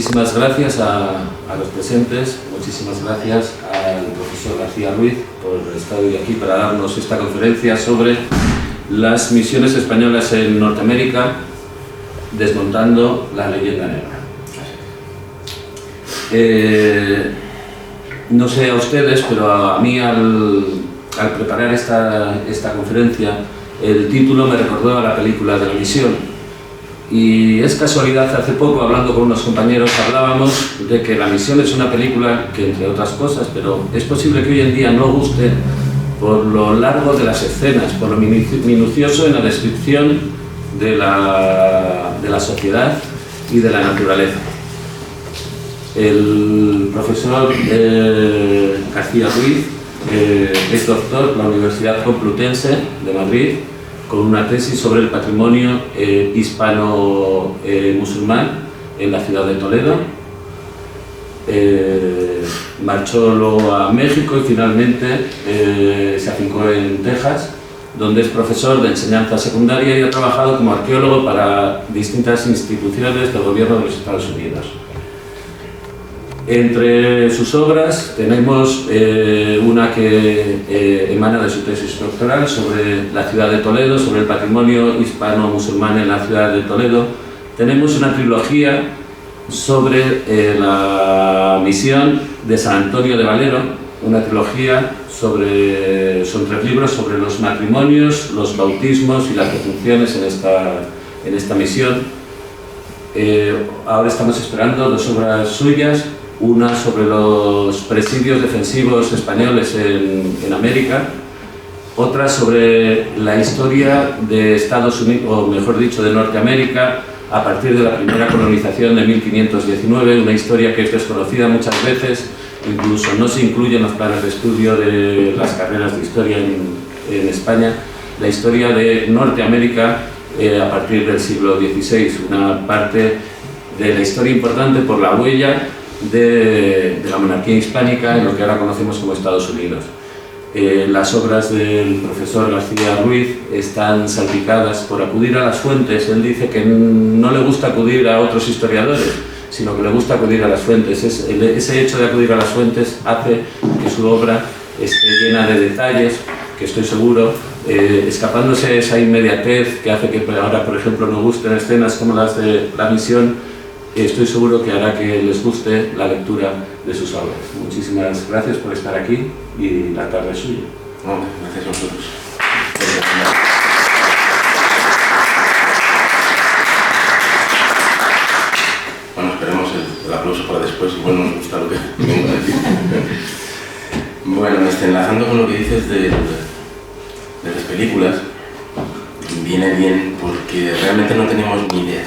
muchísimas gracias a los presentes, muchísimas gracias al profesor García Ruiz por estar hoy aquí para darnos esta conferencia sobre las misiones españolas en Norteamérica, desmontando la leyenda negra. No sé a ustedes, pero a mí al preparar esta conferencia, el título me recordó a la película de La Misión. Y es casualidad, hace poco hablando con unos compañeros hablábamos de que La Misión es una película que, entre otras cosas, pero es posible que hoy en día no guste por lo largo de las escenas, por lo minucioso en la descripción de la sociedad y de la naturaleza. El profesor García Ruiz es doctor por la Universidad Complutense de Madrid, con una tesis sobre el patrimonio hispano-musulmán en la ciudad de Toledo. Marchó luego a México y finalmente se afincó en Texas, donde es profesor de enseñanza secundaria y ha trabajado como arqueólogo para distintas instituciones del gobierno de los Estados Unidos. Entre sus obras tenemos una que emana de su tesis doctoral sobre la ciudad de Toledo, sobre el patrimonio hispano-musulmán en la ciudad de Toledo. Tenemos una trilogía sobre la misión de San Antonio de Valero, una trilogía son 3 libros sobre los matrimonios, los bautismos y las defunciones en esta misión. Ahora estamos esperando 2 obras suyas, una sobre los presidios defensivos españoles en América, otra sobre la historia de Estados Unidos, o mejor dicho, de Norteamérica, a partir de la primera colonización de 1519, una historia que es desconocida muchas veces, incluso no se incluye en los planes de estudio de las carreras de historia en España, la historia de Norteamérica a partir del siglo XVI, una parte de la historia importante por la huella de la monarquía hispánica en lo que ahora conocemos como Estados Unidos. Las obras del profesor García Ruiz están salpicadas por acudir a las fuentes. Él dice que no le gusta acudir a otros historiadores, sino que le gusta acudir a las fuentes. Ese hecho de acudir a las fuentes hace que su obra esté llena de detalles, que estoy seguro, escapándose de esa inmediatez que hace que ahora, por ejemplo, no gusten escenas como las de La Misión. Estoy seguro que hará que les guste la lectura de sus obras. Muchísimas gracias por estar aquí y la tarde es suya. Gracias a vosotros. Bueno, esperemos el aplauso para después, igual nos gusta lo que vengo a decir. Bueno, enlazando con lo que dices de las películas, viene bien porque realmente no tenemos ni idea.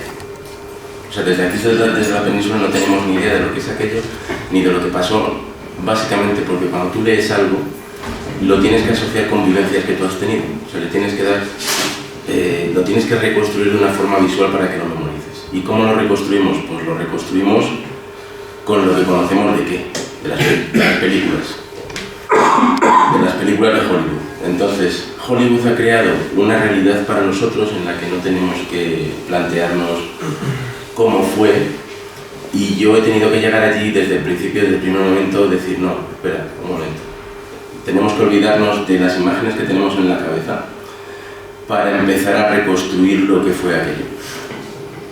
O sea, desde aquí, desde la península, no tenemos ni idea de lo que es aquello, ni de lo que pasó, básicamente porque cuando tú lees algo, lo tienes que asociar con vivencias que tú has tenido. O sea, le tienes que dar, lo tienes que reconstruir de una forma visual para que lo memorices. ¿Y cómo lo reconstruimos? Pues lo reconstruimos con lo que conocemos de qué, de las películas. De las películas de Hollywood. Entonces, Hollywood ha creado una realidad para nosotros en la que no tenemos que plantearnos cómo fue, y yo he tenido que llegar allí desde el principio, desde el primer momento, decir, no, espera, un momento. Tenemos que olvidarnos de las imágenes que tenemos en la cabeza para empezar a reconstruir lo que fue aquello.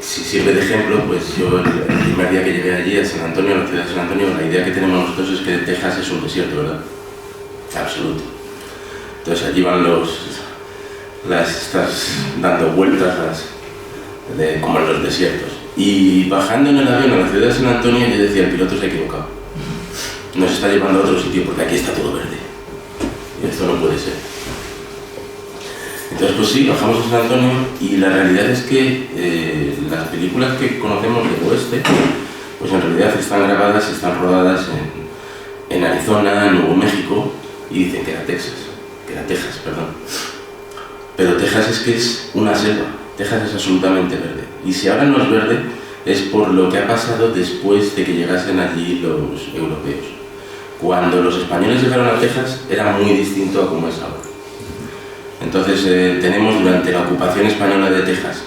Si sirve de ejemplo, pues yo el primer día que llegué allí a San Antonio, a la ciudad de San Antonio, la idea que tenemos nosotros es que Texas es un desierto, ¿verdad? Absoluto. Entonces allí van estás dando vueltas como en los desiertos. Y bajando en el avión a la ciudad de San Antonio, yo decía, el piloto se ha equivocado. Nos está llevando a otro sitio porque aquí está todo verde. Y esto no puede ser. Entonces, pues sí, bajamos a San Antonio y la realidad es que las películas que conocemos del oeste, pues en realidad están grabadas, están rodadas en Arizona, en Nuevo México, y dicen que era Texas. Pero Texas es que es una selva. Texas es absolutamente verde. Y si ahora no es verde, es por lo que ha pasado después de que llegasen allí los europeos. Cuando los españoles llegaron a Texas, era muy distinto a como es ahora. Entonces, tenemos durante la ocupación española de Texas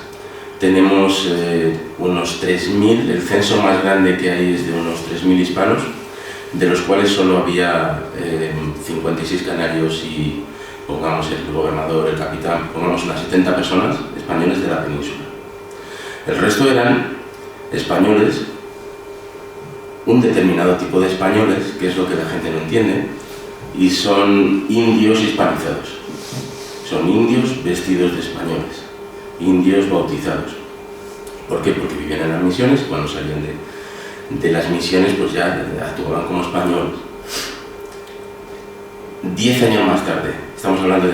tenemos unos 3.000, el censo más grande que hay es de unos 3.000 hispanos, de los cuales solo había 56 canarios y, pongamos, el gobernador, el capitán, pongamos unas 70 personas españoles de la península. El resto eran españoles, un determinado tipo de españoles, que es lo que la gente no entiende, y son indios hispanizados. Son indios vestidos de españoles, indios bautizados. ¿Por qué? Porque vivían en las misiones y cuando salían de las misiones pues ya actuaban como españoles. 10 años más tarde, estamos hablando de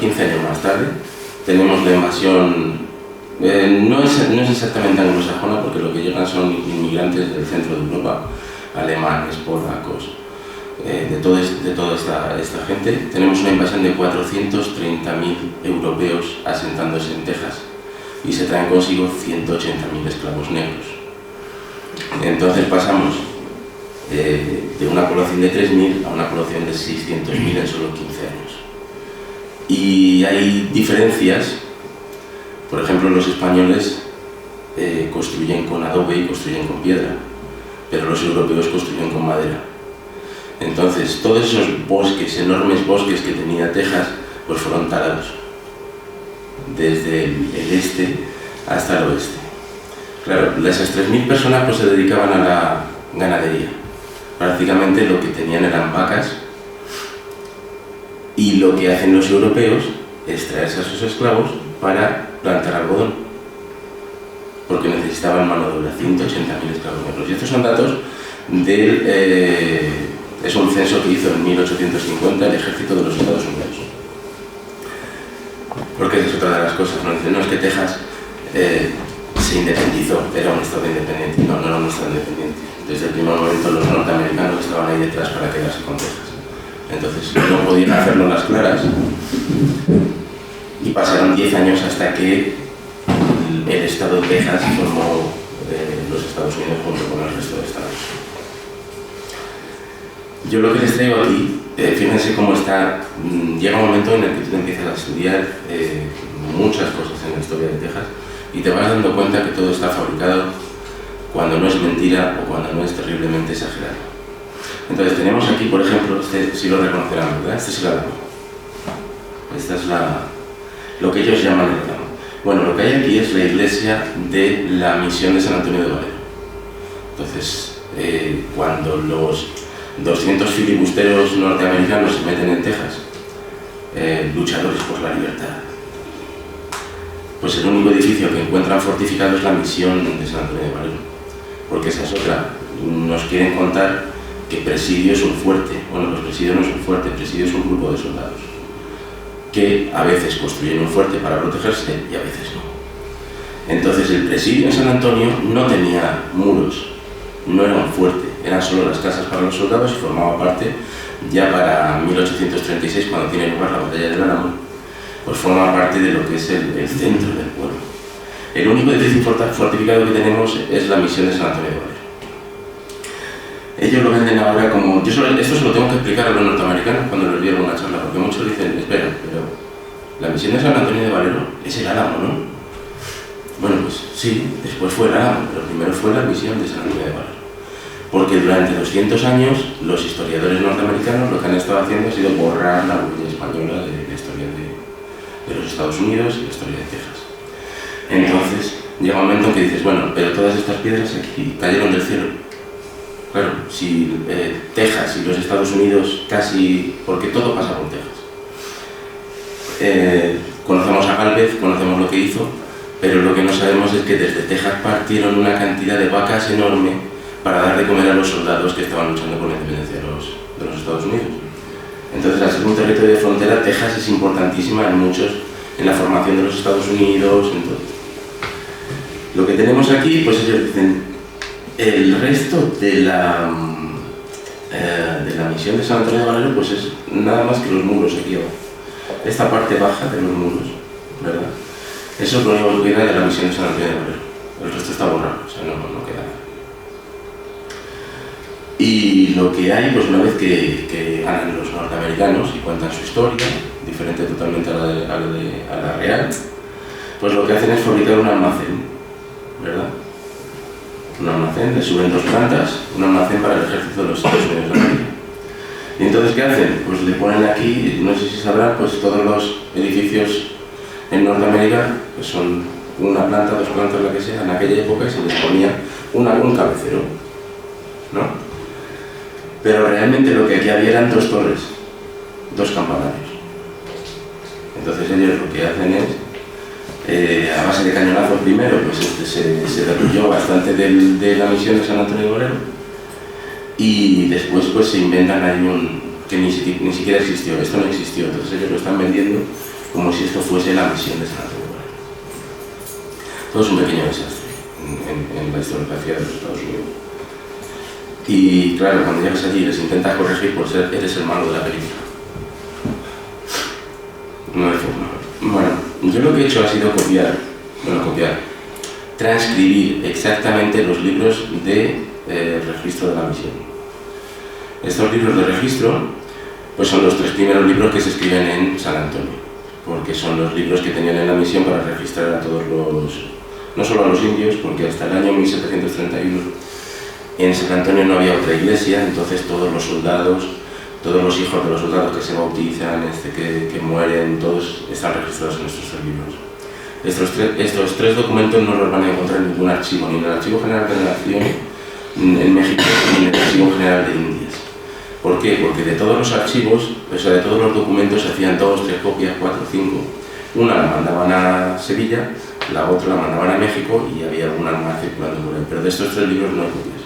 15 años más tarde, tenemos la invasión, no es exactamente anglosajona porque lo que llegan son inmigrantes del centro de Europa, alemanes, polacos, de toda esta gente. Tenemos una invasión de 430.000 europeos asentándose en Texas y se traen consigo 180.000 esclavos negros. Entonces pasamos de una población de 3.000 a una población de 600.000 en solo 15 años. Y hay diferencias. Por ejemplo, los españoles construyen con adobe y construyen con piedra, pero los europeos construyen con madera. Entonces, todos esos bosques, enormes bosques que tenía Texas, pues fueron talados, desde el este hasta el oeste. Claro, esas 3.000 personas pues se dedicaban a la ganadería. Prácticamente lo que tenían eran vacas, y lo que hacen los europeos es traerse a sus esclavos para plantar algodón, porque necesitaban mano de obra, 180.000 esclavos negros. Y estos son datos es un censo que hizo en 1850 el ejército de los Estados Unidos. Porque esa es otra de las cosas, ¿no? Dicen, no, es que Texas se independizó, era un estado independiente. No, no era un estado independiente. Desde el primer momento los norteamericanos estaban ahí detrás para quedarse con Texas. Entonces no podían hacerlo las claras y pasaron 10 años hasta que el estado de Texas formó los Estados Unidos junto con el resto de estados. Yo lo que les traigo aquí, fíjense cómo está, llega un momento en el que tú empiezas a estudiar muchas cosas en la historia de Texas y te vas dando cuenta que todo está fabricado cuando no es mentira o cuando no es terriblemente exagerado. Entonces tenemos aquí, por ejemplo, este sí lo reconocerán, ¿verdad? Este es el Álamo. Esta es lo que ellos llaman el Álamo. Bueno, lo que hay aquí es la iglesia de la misión de San Antonio de Valero. Entonces, cuando los 200 filibusteros norteamericanos se meten en Texas, luchadores por la libertad, pues el único edificio que encuentran fortificado es la misión de San Antonio de Valero, porque esa es otra. Nos quieren contar que Presidio es un fuerte. Bueno, pues Presidio no es un fuerte, Presidio es un grupo de soldados que a veces construyen un fuerte para protegerse y a veces no. Entonces el Presidio en San Antonio no tenía muros, no era un fuerte, eran solo las casas para los soldados y formaba parte, ya para 1836, cuando tiene lugar la batalla del Álamo, pues forma parte de lo que es el centro del pueblo. El único edificio fortificado que tenemos es la misión de San Antonio de Valero. Ellos lo venden ahora como... esto se lo tengo que explicar a los norteamericanos cuando les dieron una charla, porque muchos dicen, espera, pero la misión de San Antonio de Valero es el Álamo, ¿no? Bueno, pues sí, después fue el Álamo, pero primero fue la misión de San Antonio de Valero. Porque durante 200 años los historiadores norteamericanos lo que han estado haciendo ha sido borrar la huella española de la historia de los Estados Unidos y la historia de Texas. Entonces llega un momento en que dices, bueno, pero todas estas piedras aquí cayeron del cielo. Claro, si Texas y los Estados Unidos casi... porque todo pasa por Texas. Conocemos a Gálvez, conocemos lo que hizo, pero lo que no sabemos es que desde Texas partieron una cantidad de vacas enorme para dar de comer a los soldados que estaban luchando por la independencia de los Estados Unidos. Entonces, al ser un territorio de frontera, Texas es importantísima en la formación de los Estados Unidos, en todo. Lo que tenemos aquí, pues ellos dicen, el resto de la misión de San Antonio de Valero, pues es nada más que los muros aquí abajo. Esta parte baja de los muros, ¿verdad? Eso es lo único que queda de la misión de San Antonio de Valero. El resto está borrado, o sea, no queda nada. Y lo que hay, pues una vez que ganan los norteamericanos y cuentan su historia, diferente totalmente a la real, pues lo que hacen es fabricar un almacén, ¿verdad? Un almacén, le suben 2 plantas, un almacén para el ejército de los Estados Unidos de América. Y entonces, ¿qué hacen? Pues le ponen aquí, no sé si sabrán, pues todos los edificios en Norteamérica pues son una planta, 2 plantas, la que sea, en aquella época se les ponía un cabecero, ¿no? Pero realmente lo que aquí había eran 2 torres, 2 campanarios. Entonces ellos lo que hacen es, a base de cañonazos primero, pues se derribó bastante de la misión de San Antonio de Obrero, y después pues se inventan ahí que ni siquiera existió, esto no existió, entonces ellos lo están vendiendo como si esto fuese la misión de San Antonio de Obrero. Todo es un pequeño desastre en la historiografía de los Estados Unidos. Y claro, cuando llegas allí y les intentas corregir, pues eres el malo de la película. No hay forma. Bueno, yo lo que he hecho ha sido transcribir exactamente los libros de registro de la misión. Estos libros de registro pues son los 3 primeros libros que se escriben en San Antonio, porque son los libros que tenían en la misión para registrar a todos no solo a los indios, porque hasta el año 1731 en San Antonio no había otra iglesia, entonces todos los soldados, todos los hijos de los soldados que se bautizan, que mueren, todos están registrados en estos 3 libros. Estos 3 documentos no los van a encontrar en ningún archivo, ni en el Archivo General de la Nación en México, ni en el Archivo General de Indias. ¿Por qué? Porque de todos los archivos, o sea, de todos los documentos se hacían 2, 3 copias, 4, 5. Una la mandaban a Sevilla, la otra la mandaban a México y había alguna más circulando por ahí. Pero de estos 3 libros no hay copias.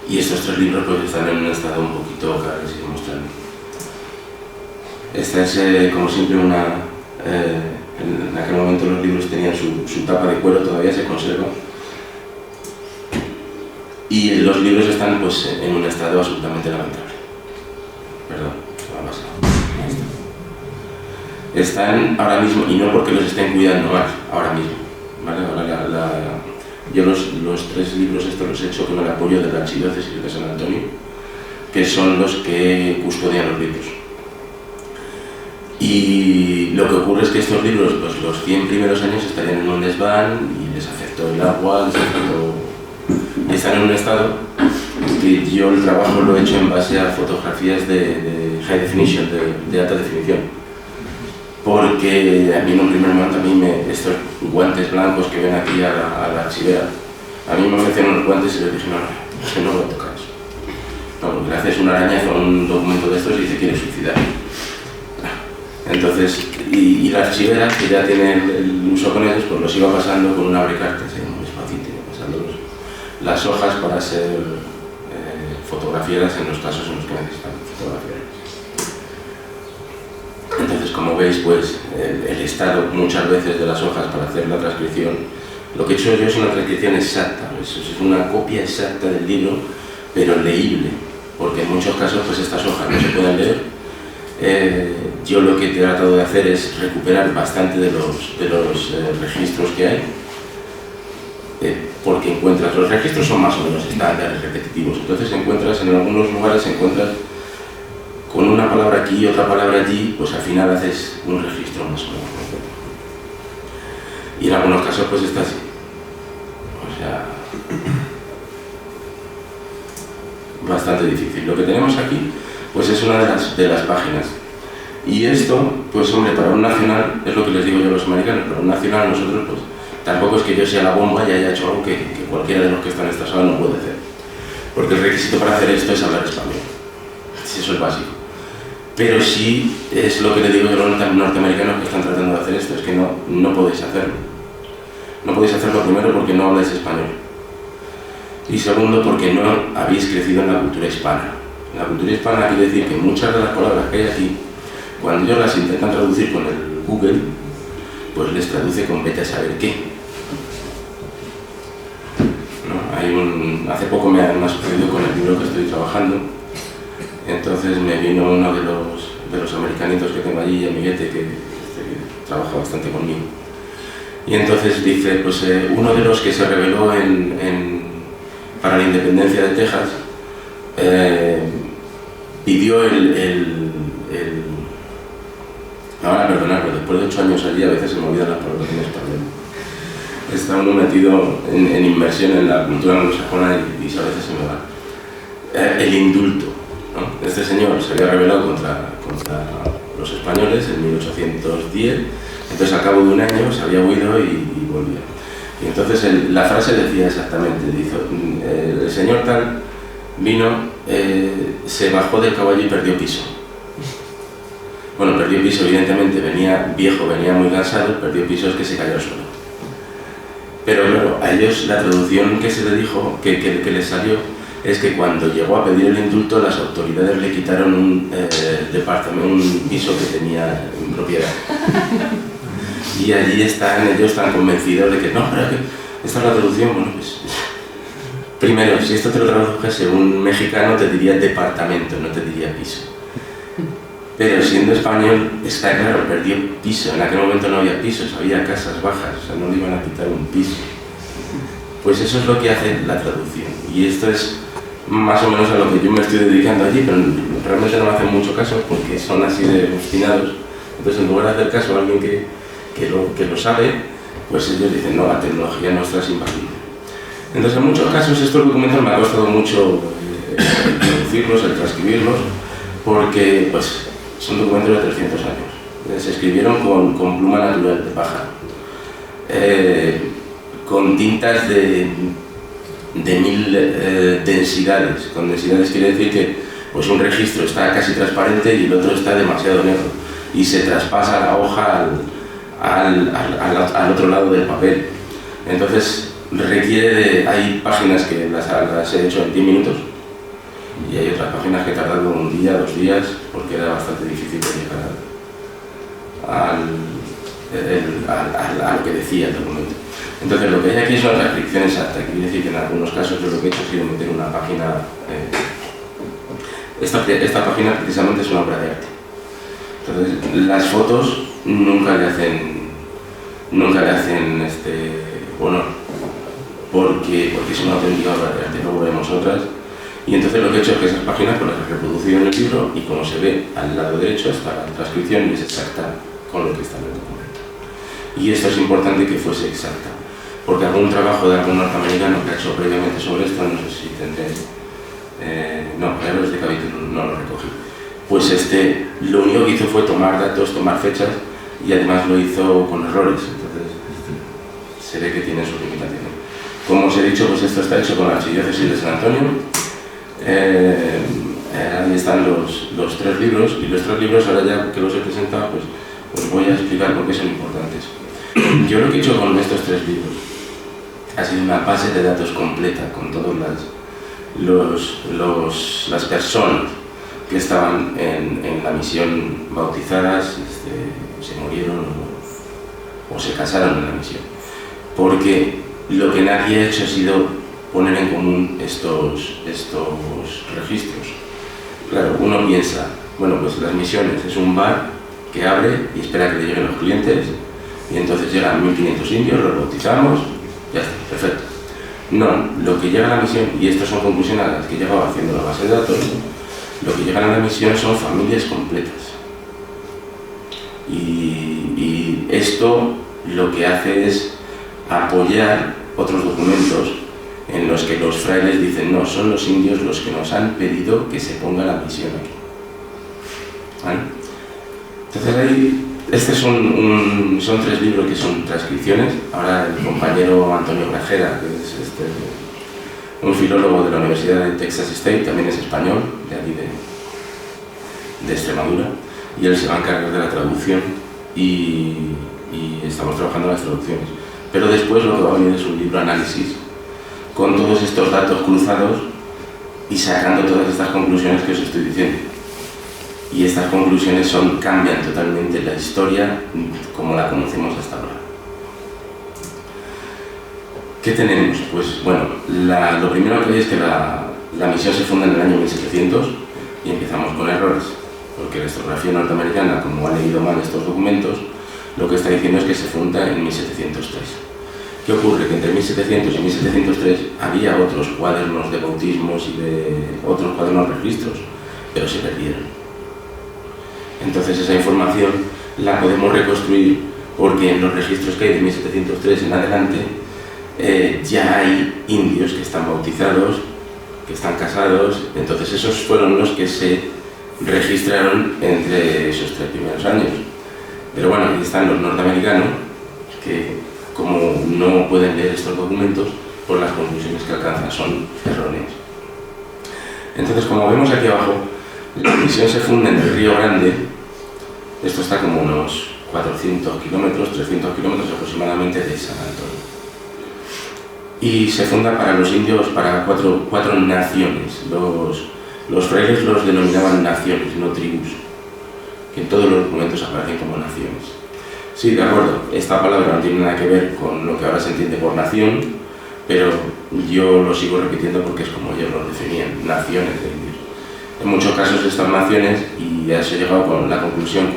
Y estos 3 libros pues están en un estado un poquito que les iré mostrando. Esta es como siempre en aquel momento los libros tenían su tapa de cuero, todavía se conserva. Y los libros están pues en un estado absolutamente lamentable. Perdón, se me ha pasado. Están ahora mismo, y no porque los estén cuidando más, ahora mismo. ¿Vale? Ahora yo los 3 libros estos los he hecho con el apoyo de la Archidiócesis de San Antonio, que son los que custodian los libros. Y lo que ocurre es que estos libros, pues los 100 primeros años estarían en un desván y les afectó el agua, y están en un estado que yo el trabajo lo he hecho en base a fotografías de high definition, de alta definición. Porque a mí en un primer momento, estos guantes blancos que ven aquí a la archivera, a mí me ofrecieron unos guantes y les dije, no voy a tocar eso. No, porque le haces un arañazo a un documento de estos y se quiere suicidar. Entonces, y la archivera, que ya tiene el uso con ellos, pues los iba pasando con un abrecartes, muy despacito, pasando las hojas para ser fotografieras en los casos en los que necesitan fotografiar. Entonces, como veis, pues el estado muchas veces de las hojas para hacer la transcripción, lo que he hecho yo es una transcripción exacta, es una copia exacta del libro, pero leíble, porque en muchos casos pues estas hojas no se pueden leer. Yo lo que he tratado de hacer es recuperar bastante de los registros que hay, porque encuentras, los registros son más o menos estándares, repetitivos, entonces encuentras, en algunos lugares encuentras con una palabra aquí y otra palabra allí, pues al final haces un registro más o menos completo. Y en algunos casos pues está así, o sea, bastante difícil. Lo que tenemos aquí pues es una de las páginas. Y esto, pues hombre, para un nacional, es lo que les digo yo a los americanos, para un nacional nosotros, pues tampoco es que yo sea la bomba y haya hecho algo que cualquiera de los que están en esta sala no puede hacer. Porque el requisito para hacer esto es hablar español. Eso es básico. Pero sí es lo que le digo yo a los norteamericanos que están tratando de hacer esto, es que no podéis hacerlo. No podéis hacerlo primero porque no habláis español. Y segundo porque no habéis crecido en la cultura hispana. En la cultura hispana quiere decir que muchas de las palabras que hay aquí, cuando ellos las intentan traducir con el Google, pues les traduce con vete a saber qué. ¿No? Hace poco me ha sucedido con el libro que estoy trabajando, entonces me vino uno de los americanitos que tengo allí, amiguete, que trabaja bastante conmigo. Y entonces dice, pues uno de los que se rebeló para la independencia de Texas, pidió ahora a perdonar, pero después de 8 años allí a veces se me olvidan las palabras en español. Está uno metido en inmersión en la cultura anglosajona y a veces se me va. El indulto, ¿no? Este señor se había rebelado contra los españoles en 1810, entonces al cabo de un año se había huido y volvía. Y entonces la frase decía exactamente, dice, el señor tal vino, se bajó del caballo y perdió piso. Bueno, perdió piso evidentemente, venía viejo, venía muy cansado, perdió piso es que se cayó al suelo. Pero claro, a ellos la traducción que se le dijo, que les salió, es que cuando llegó a pedir el indulto las autoridades le quitaron un piso que tenía en propiedad. Y allí están ellos tan convencidos de que no, pero que esta es la traducción. Bueno, pues primero, si esto te lo tradujese un mexicano te diría departamento, no te diría piso. Pero siendo español, está claro, perdió piso. En aquel momento no había pisos, había casas bajas, o sea, no le iban a quitar un piso. Pues eso es lo que hace la traducción. Y esto es más o menos a lo que yo me estoy dedicando allí, pero realmente no me hacen mucho caso porque son así de obstinados. Entonces, en lugar de hacer caso a alguien que lo sabe, pues ellos dicen, no, la tecnología nuestra es imbatible. Entonces, en muchos casos estos documentos me ha costado mucho el traducirlos, el transcribirlos, porque pues son documentos de 300 años. Se escribieron con pluma natural de pájaro, con tintas de 1000 densidades. Con densidades quiere decir que pues un registro está casi transparente y el otro está demasiado negro y se traspasa la hoja al otro lado del papel. Entonces hay páginas que las he hecho en 10 minutos y hay otras páginas que he tardado un día, 2 días, porque era bastante difícil de llegar a lo que decía el documento. Entonces lo que hay aquí es una transcripción exacta, que quiere decir que en algunos casos yo lo que he hecho ha sido meter una página. Esta página precisamente es una obra de arte. Entonces las fotos nunca le hacen honor, porque es una auténtica obra de arte, luego veremos otras. Y entonces lo que he hecho es que esas páginas pues, las he reproducido en el libro y como se ve al lado derecho está la transcripción y es exacta con lo que está en el documento. Y esto es importante que fuese exacta, porque algún trabajo de algún norteamericano que ha hecho previamente sobre esto, no sé si tendré, no, claro, este capítulo no lo recogí. Pues lo único que hizo fue tomar datos, tomar fechas y además lo hizo con errores, entonces se ve que tiene sus limitaciones. Como os he dicho, pues esto está hecho con la Archidiócesis de San Antonio. Ahí están los 3 libros y los 3 libros ahora ya que los he presentado pues os voy a explicar por qué son importantes. Yo lo que he hecho con estos 3 libros ha sido una base de datos completa con todas las personas que estaban en la misión bautizadas, se murieron o se casaron en la misión, porque lo que nadie ha hecho ha sido poner en común estos registros. Claro, uno piensa, bueno, pues las misiones es un bar que abre y espera que le lleguen los clientes y entonces llegan 1500 indios, los bautizamos, ya está, perfecto. No, lo que llega a la misión, y estas son conclusiones a las que he llegado haciendo la base de datos, lo que llegan a la misión son familias completas. Y esto lo que hace es apoyar otros documentos en los que los frailes dicen, no, son los indios los que nos han pedido que se ponga la misión aquí. ¿Vale? Entonces ahí, estos son 3 libros que son transcripciones. Ahora el compañero Antonio Grajera, que es un filólogo de la Universidad de Texas State, también es español, de aquí de Extremadura, y él se va a encargar de la traducción y estamos trabajando en las traducciones. Pero después lo que va a venir es un libro análisis con todos estos datos cruzados y sacando todas estas conclusiones que os estoy diciendo. Y estas conclusiones cambian totalmente la historia como la conocemos hasta ahora. ¿Qué tenemos? Pues bueno, lo primero que hay es que la misión se funda en el año 1700 y empezamos con errores, porque la historiografía norteamericana, como ha leído mal estos documentos, lo que está diciendo es que se funda en 1703. ¿Qué ocurre? Que entre 1700 y 1703 había otros cuadernos de bautismos y de otros cuadernos de registros, pero se perdieron. Entonces esa información la podemos reconstruir porque en los registros que hay de 1703 en adelante ya hay indios que están bautizados, que están casados, entonces esos fueron los que se registraron entre esos 3 primeros años. Pero bueno, aquí están los norteamericanos, que como no pueden leer estos documentos, pues las conclusiones que alcanzan son erróneas. Entonces, como vemos aquí abajo, la misión se funda en el Río Grande. Esto está como unos 400 kilómetros, 300 kilómetros aproximadamente de San Antonio. Y se funda para los indios, para cuatro naciones. Los frailes los denominaban naciones, no tribus, que en todos los documentos aparecen como naciones. Sí, de acuerdo, esta palabra no tiene nada que ver con lo que ahora se entiende por nación, pero yo lo sigo repitiendo porque es como ellos lo definían, naciones de indios. En muchos casos estas naciones, y ya se ha llegado con la conclusión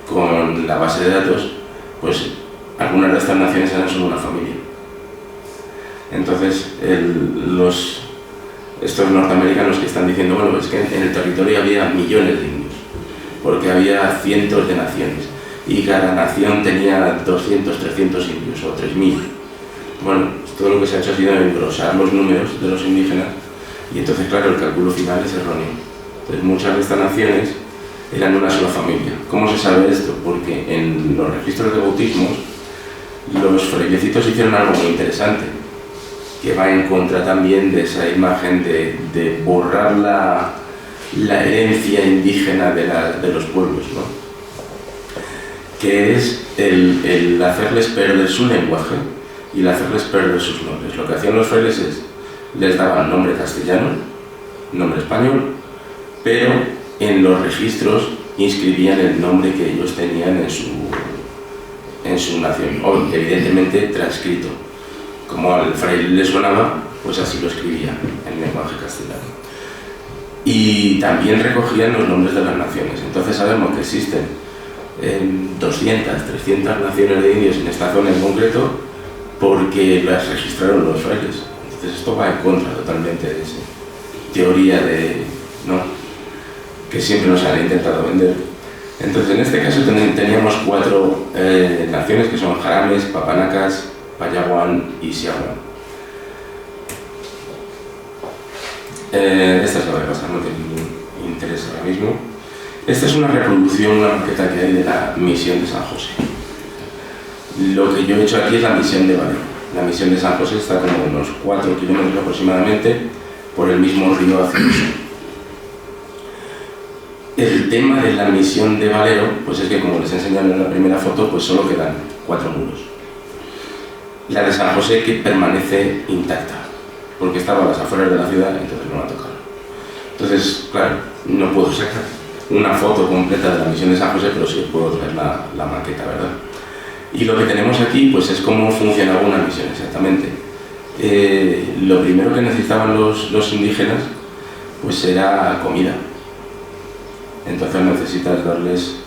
con la base de datos, pues algunas de estas naciones eran solo una familia. Entonces, estos norteamericanos que están diciendo, bueno, es que en el territorio había millones de indios, porque había cientos de naciones, y cada nación tenía 200, 300 indios, o 3000. Bueno, todo lo que se ha hecho ha sido engrosar los números de los indígenas, y entonces, claro, el cálculo final es erróneo. Entonces, muchas de estas naciones eran una sola familia. ¿Cómo se sabe esto? Porque en los registros de bautismos, los frailecitos hicieron algo muy interesante, que va en contra también de esa imagen de borrar la herencia indígena de los pueblos, ¿no? Que es el hacerles perder su lenguaje y el hacerles perder sus nombres. Lo que hacían los frailes es, les daban nombre castellano, nombre español, pero en los registros inscribían el nombre que ellos tenían en su nación, o evidentemente transcrito. Como al fraile le sonaba, pues así lo escribía en lenguaje castellano. Y también recogían los nombres de las naciones. Entonces sabemos que existen 200, 300 naciones de indios en esta zona en concreto porque las registraron los frailes. Entonces esto va en contra totalmente de esa teoría ¿no? que siempre nos han intentado vender. Entonces en este caso teníamos 4 naciones que son Jarames, Papanacas, Payaguán y Siaguán. Esta es la de pasar, no tiene ningún interés ahora mismo. Esta es una reproducción, una maqueta que hay de la misión de San José. Lo que yo he hecho aquí es la misión de Valero. La misión de San José está como unos 4 kilómetros aproximadamente por el mismo río hacia el sur. El tema de la misión de Valero, pues es que como les he enseñado en la primera foto, pues solo quedan 4 muros. La de San José que permanece intacta, porque estaba a las afueras de la ciudad, entonces no la tocaron. Entonces, claro, no puedo sacar una foto completa de la misión de San José, pero sí puedo traer la maqueta, ¿verdad? Y lo que tenemos aquí, pues es cómo funcionaba una misión exactamente. Lo primero que necesitaban los indígenas, pues era comida. Entonces necesitas darles,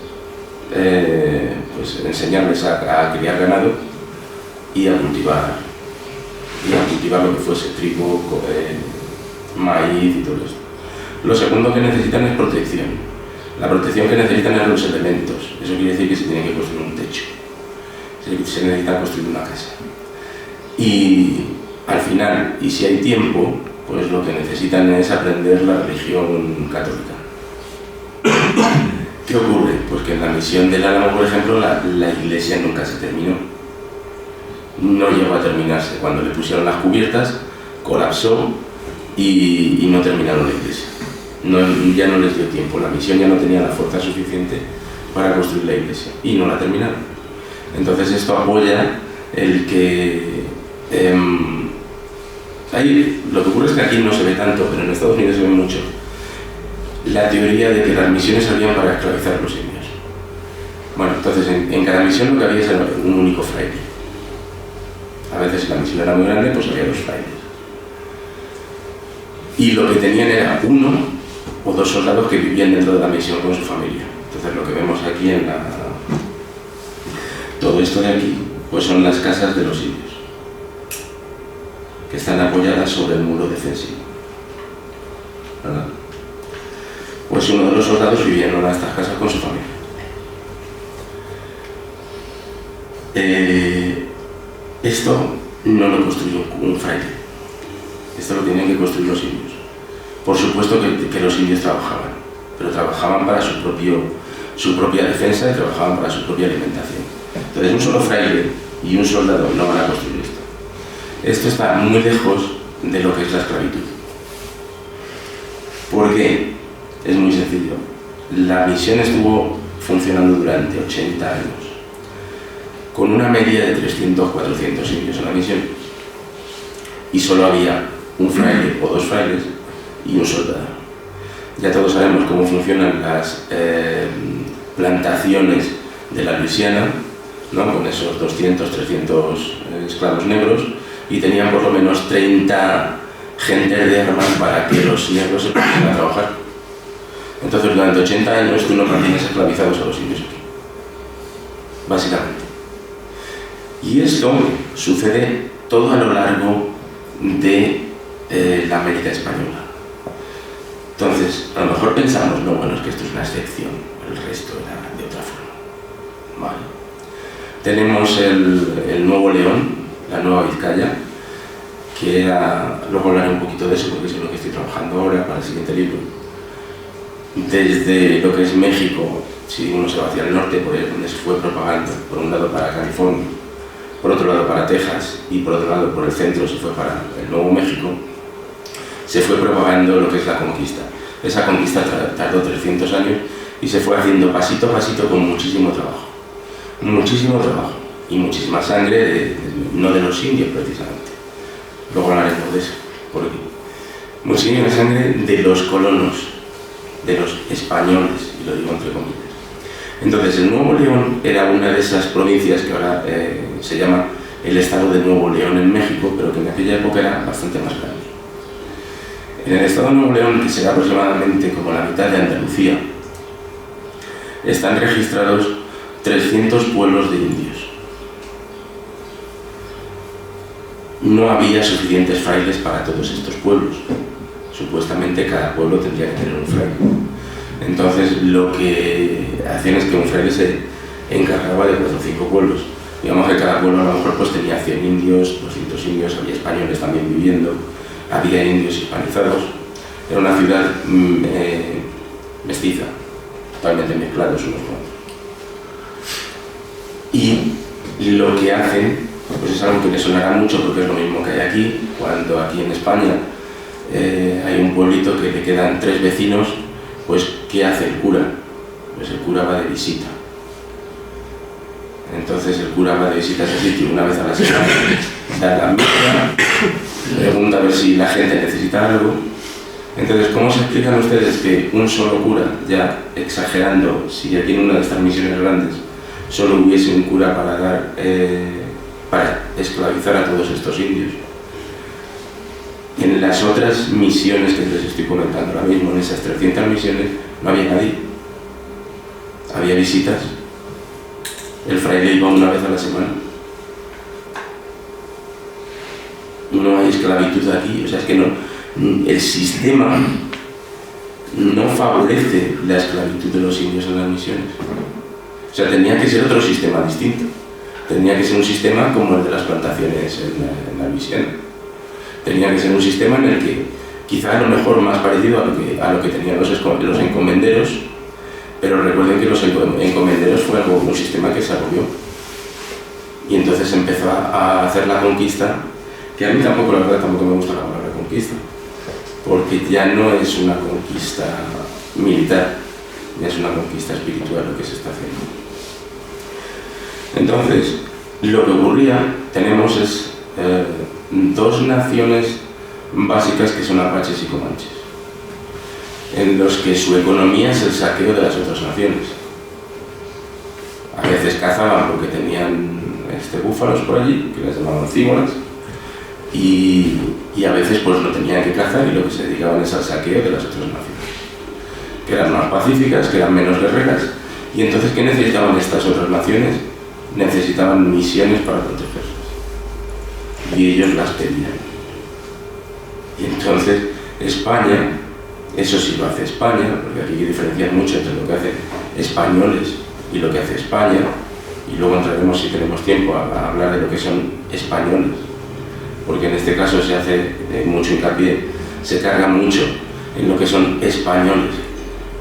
pues enseñarles a criar ganado y a cultivar lo que fuese, trigo, maíz y todo esto. Lo segundo que necesitan es protección. La protección que necesitan es los elementos. Eso quiere decir que se tiene que construir un techo, se necesita construir una casa. Y al final, y si hay tiempo, pues lo que necesitan es aprender la religión católica. ¿Qué ocurre? Pues que en la misión del Álamo, por ejemplo, la iglesia nunca se terminó. No llegó a terminarse. Cuando le pusieron las cubiertas, colapsó y no terminaron la iglesia. Ya no les dio tiempo. La misión ya no tenía la fuerza suficiente para construir la iglesia y no la terminaron. Entonces esto apoya el que... lo que ocurre es que aquí no se ve tanto, pero en Estados Unidos se ve mucho. La teoría de que las misiones servían para esclavizar a los indios. Bueno, entonces en cada misión lo que había era un único fraile. A veces si la misión era muy grande, pues había 2 frailes. Y lo que tenían era 1 o 2 soldados que vivían dentro de la misión con su familia. Entonces lo que vemos aquí todo esto de aquí, pues son las casas de los indios, que están apoyadas sobre el muro defensivo. ¿Verdad? Pues uno de los soldados vivía en una de estas casas con su familia. Esto no lo construyó un fraile, esto lo tenían que construir los indios. Por supuesto que los indios trabajaban, pero trabajaban para su propia defensa y trabajaban para su propia alimentación. Entonces un solo fraile y un soldado no van a construir esto. Esto está muy lejos de lo que es la esclavitud. ¿Por qué? Es muy sencillo. La misión estuvo funcionando durante 80 años, con una media de 300, 400 indios en la misión, y solo había un fraile o dos frailes y un soldado. Ya todos sabemos cómo funcionan las plantaciones de la Luisiana, ¿no? Con esos 200, 300 esclavos negros, y tenían por lo menos 30 gentes de armas para que los negros se pusieran a trabajar. Entonces, durante 80 años tú no mantienes esclavizados a los indios aquí, básicamente. Y esto sucede todo a lo largo de la América española. Entonces, a lo mejor pensamos, no, bueno, es que esto es una excepción, el resto era de otra forma. Vale. Tenemos el Nuevo León, la Nueva Vizcaya, que luego hablaré un poquito de eso porque es en lo que estoy trabajando ahora para el siguiente libro. Desde lo que es México, si uno se va hacia el norte, por ahí donde se fue propagando, por un lado para California, por otro lado para Texas y por otro lado por el centro se fue para el Nuevo México, se fue propagando lo que es la conquista. Esa conquista tardó 300 años y se fue haciendo pasito a pasito con muchísimo trabajo y muchísima sangre, no de los indios precisamente, luego hablaremos de eso, porque muchísima sangre de los colonos, de los españoles, y lo digo entre comillas. Entonces el Nuevo León era una de esas provincias que ahora se llama el estado de Nuevo León en México, pero que en aquella época era bastante más grande. En el estado de Nuevo León, que será aproximadamente como la mitad de Andalucía, están registrados 300 pueblos de indios. No había suficientes frailes para todos estos pueblos. Supuestamente cada pueblo tendría que tener un fraile. Entonces lo que hacían es que un fraile se encargaba de 4 o 5 pueblos. Digamos que cada pueblo a lo mejor pues tenía 100 indios, 200 indios, había españoles también viviendo, había indios hispanizados. Era una ciudad mestiza, totalmente mezclados unos con otros. Y lo que hacen pues es algo que les sonará mucho porque es lo mismo que hay aquí, cuando aquí en España hay un pueblito que le quedan 3 vecinos, pues ¿qué hace el cura? Pues el cura va de visita. Entonces el cura va de visita a ese sitio una vez a la semana, da la misa, pregunta a ver si la gente necesita algo. Entonces, ¿cómo se explican ustedes que un solo cura, ya exagerando, si aquí en una de estas misiones grandes solo hubiese un cura para esclavizar a todos estos indios? En las otras misiones que les estoy comentando ahora mismo, en esas 300 misiones, no había nadie. Había visitas. El fraile iba una vez a la semana. No hay esclavitud aquí, o sea, es que no, el sistema no favorece la esclavitud de los indios en las misiones. O sea, tenía que ser otro sistema distinto. Tenía que ser un sistema como el de las plantaciones en la Luisiana. Tenía que ser un sistema en el que, quizá a lo mejor más parecido a lo que tenían los encomenderos, pero recuerden que los encomenderos fue un sistema que se apoyó. Y entonces empezó a hacer la conquista, que a mí tampoco, la verdad, tampoco me gusta la palabra conquista, porque ya no es una conquista militar, ya es una conquista espiritual lo que se está haciendo. Entonces, lo que ocurría, tenemos es 2 naciones básicas que son apaches y comanches, en los que su economía es el saqueo de las otras naciones. A veces cazaban porque tenían búfalos por allí, que les llamaban cíbolas, y a veces pues no tenían que cazar y lo que se dedicaban es al saqueo de las otras naciones, que eran más pacíficas, que eran menos guerreras. Y entonces, ¿qué necesitaban estas otras naciones? Necesitaban misiones para protegerlas, y ellos las pedían. Y entonces España, eso sí lo hace España, porque aquí hay que diferenciar mucho entre lo que hacen españoles y lo que hace España, y luego entraremos, si tenemos tiempo, a hablar de lo que son españoles, porque en este caso se hace mucho hincapié, se carga mucho en lo que son españoles,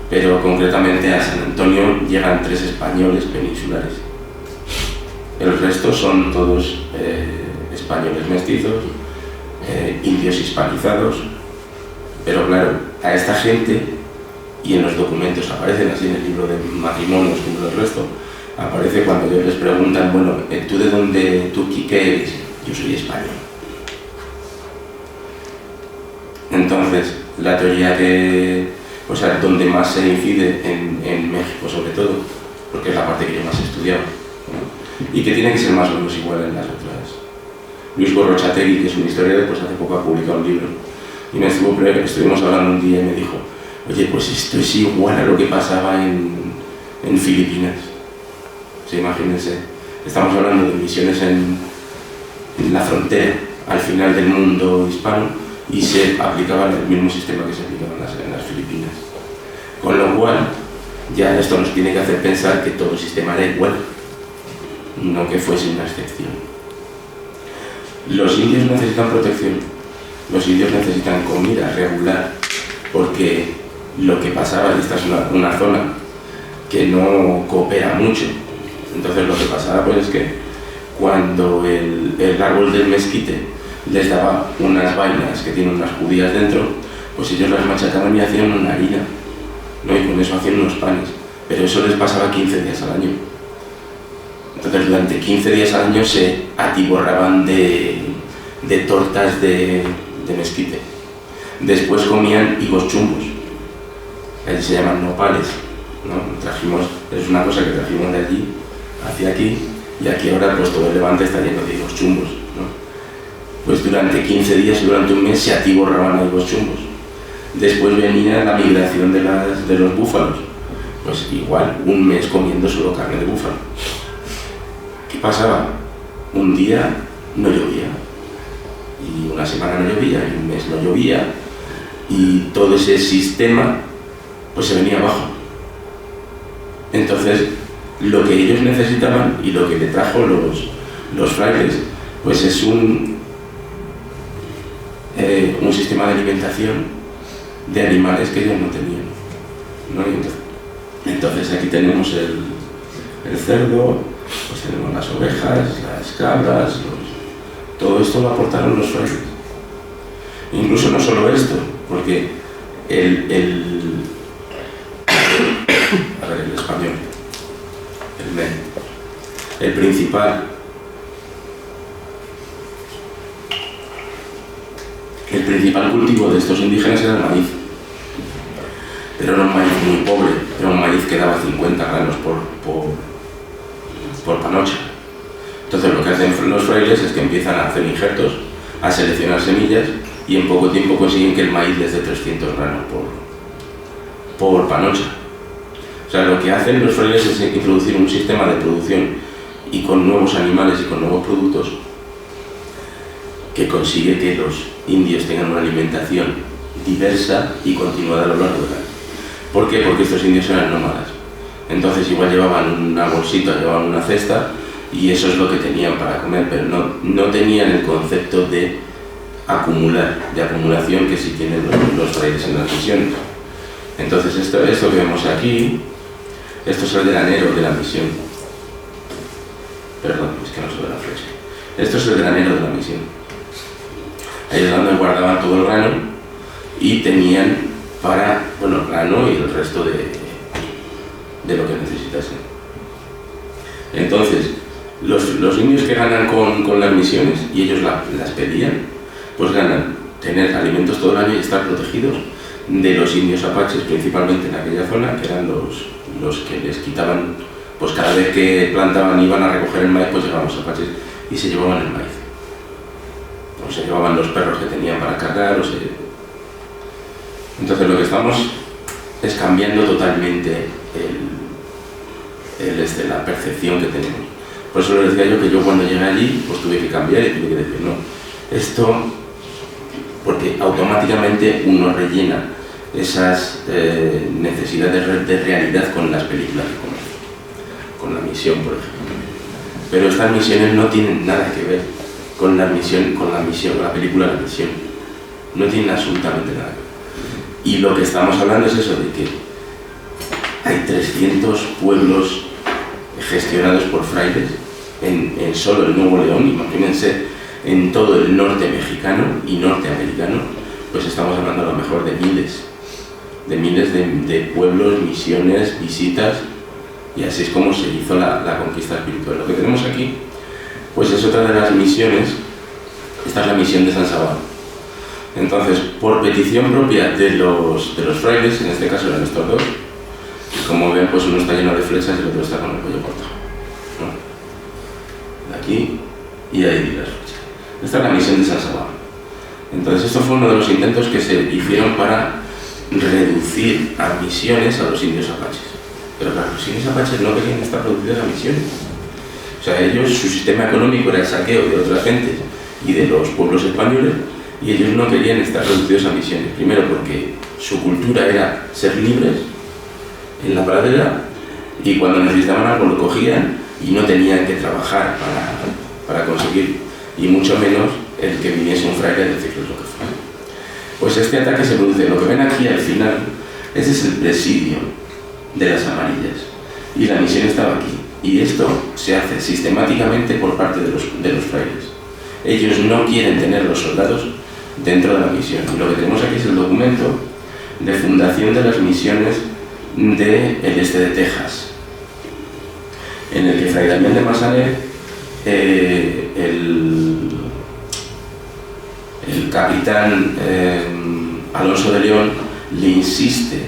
pero concretamente a San Antonio llegan 3 españoles peninsulares. El resto son todos españoles mestizos, indios hispanizados, pero claro, a esta gente, y en los documentos aparecen así en el libro de matrimonios como el resto, aparece cuando ellos les preguntan, bueno, ¿tú de dónde, tú qué eres? Yo soy español. Entonces, la teoría que, o sea, donde más se incide en México sobre todo, porque es la parte que yo más he estudiado, ¿no? Y que tiene que ser más o menos igual en las otras. Luis Gorrochategui, que es un historiador, pues hace poco ha publicado un libro, y estuvimos hablando un día y me dijo, oye, pues esto es igual a lo que pasaba en Filipinas. O sea, imagínense, estamos hablando de misiones en la frontera, al final del mundo hispano, y se aplicaba el mismo sistema que se aplicaba en las Filipinas. Con lo cual, ya esto nos tiene que hacer pensar que todo el sistema era igual, no que fuese una excepción. Los indios necesitan protección, los indios necesitan comida regular, porque lo que pasaba, y esta es una zona que no coopera mucho, entonces lo que pasaba pues es que cuando el árbol del mezquite les daba unas vainas que tienen unas judías dentro, pues ellos las machacaban y hacían una harina, ¿no? Y con eso hacían unos panes, pero eso les pasaba 15 días al año. Entonces durante 15 días al año se atiborraban de tortas de mezquite. Después comían higos chumbos, allí se llaman nopales, ¿no? Trajimos, es una cosa que trajimos de allí hacia aquí, y aquí ahora pues todo el Levante está lleno de higos chumbos, ¿no? Pues durante 15 días y durante un mes se atiborraban a higos chumbos. Después venía la migración de los búfalos, pues igual, un mes comiendo solo carne de búfalo. ¿Qué pasaba? Un día no llovía, y una semana no llovía, y un mes no llovía, y todo ese sistema pues se venía abajo. Entonces, lo que ellos necesitaban y lo que le trajo los frailes, pues es un sistema de alimentación de animales que ellos no tenían, ¿no? Entonces aquí tenemos el cerdo, pues tenemos las ovejas, las cabras, todo esto lo aportaron los frailes. Incluso no solo esto, porque el español, el principal cultivo de estos indígenas era el maíz, pero era un maíz muy pobre, era un maíz que daba 50 granos por panocha. Entonces lo que hacen los frailes es que empiezan a hacer injertos, a seleccionar semillas, y en poco tiempo consiguen que el maíz les dé 300 granos por panocha. O sea, lo que hacen los frailes es introducir un sistema de producción, y con nuevos animales y con nuevos productos, que consigue que los indios tengan una alimentación diversa y continuada a lo largo del año. ¿Por qué? Porque estos indios eran nómadas. Entonces igual llevaban una bolsita, llevaban una cesta, y eso es lo que tenían para comer, pero no tenían el concepto de acumulación que sí tienen los frailes en las misiones. Entonces esto que vemos aquí, esto es el granero de la misión. Perdón, es que no se ve la flecha. Esto es el granero de la misión. Ahí es donde guardaban todo el grano, y tenían para, bueno, grano y el resto de lo que necesitasen. Entonces, los indios que ganan con las misiones, y ellos las pedían, pues ganan tener alimentos todo el año y estar protegidos de los indios apaches, principalmente en aquella zona, que eran los que les quitaban, pues cada vez que plantaban iban a recoger el maíz, pues llegaban los apaches y se llevaban el maíz. O se llevaban los perros que tenían para cargar, Entonces lo que estamos es cambiando totalmente la percepción que tenemos. Por eso les decía yo que yo cuando llegué allí, pues tuve que cambiar y tuve que decir, no, esto, porque automáticamente uno rellena esas necesidades de realidad con las películas que conoce, con La Misión, por ejemplo. Pero estas misiones no tienen nada que ver con la película La Misión. No tienen absolutamente nada que ver. Y lo que estamos hablando es eso, de que hay 300 pueblos gestionados por frailes en solo el Nuevo León. Imagínense en todo el norte mexicano y norteamericano, pues estamos hablando a lo mejor de miles de pueblos, misiones, visitas, y así es como se hizo la conquista espiritual. Lo que tenemos aquí pues es otra de las misiones. Esta es la misión de San Sabán. Entonces, por petición propia de los frailes, en este caso eran estos dos, como ven, pues uno está lleno de flechas y el otro está con el cuello cortado, ¿no? De aquí y ahí las flechas. Esta es la misión de San Sabán. Entonces, esto fue uno de los intentos que se hicieron para reducir a misiones a los indios apaches. Pero claro, los indios apaches no querían estar reducidos a misiones. O sea, ellos, su sistema económico era el saqueo de otras gentes y de los pueblos españoles, y ellos no querían estar reducidos a misiones. Primero porque su cultura era ser libres en la pradera, y cuando necesitaban algo lo cogían y no tenían que trabajar para conseguirlo, y mucho menos el que viniese un fraile a decirles lo que fuera. Pues este ataque se produce, lo que ven aquí al final, ese es el presidio de las amarillas, y la misión estaba aquí, y esto se hace sistemáticamente por parte de los frailes. Ellos no quieren tener los soldados dentro de la misión, y lo que tenemos aquí es el documento de fundación de las misiones del este de Texas, en el que Fray Damián de Massanet, el capitán Alonso de León, le insiste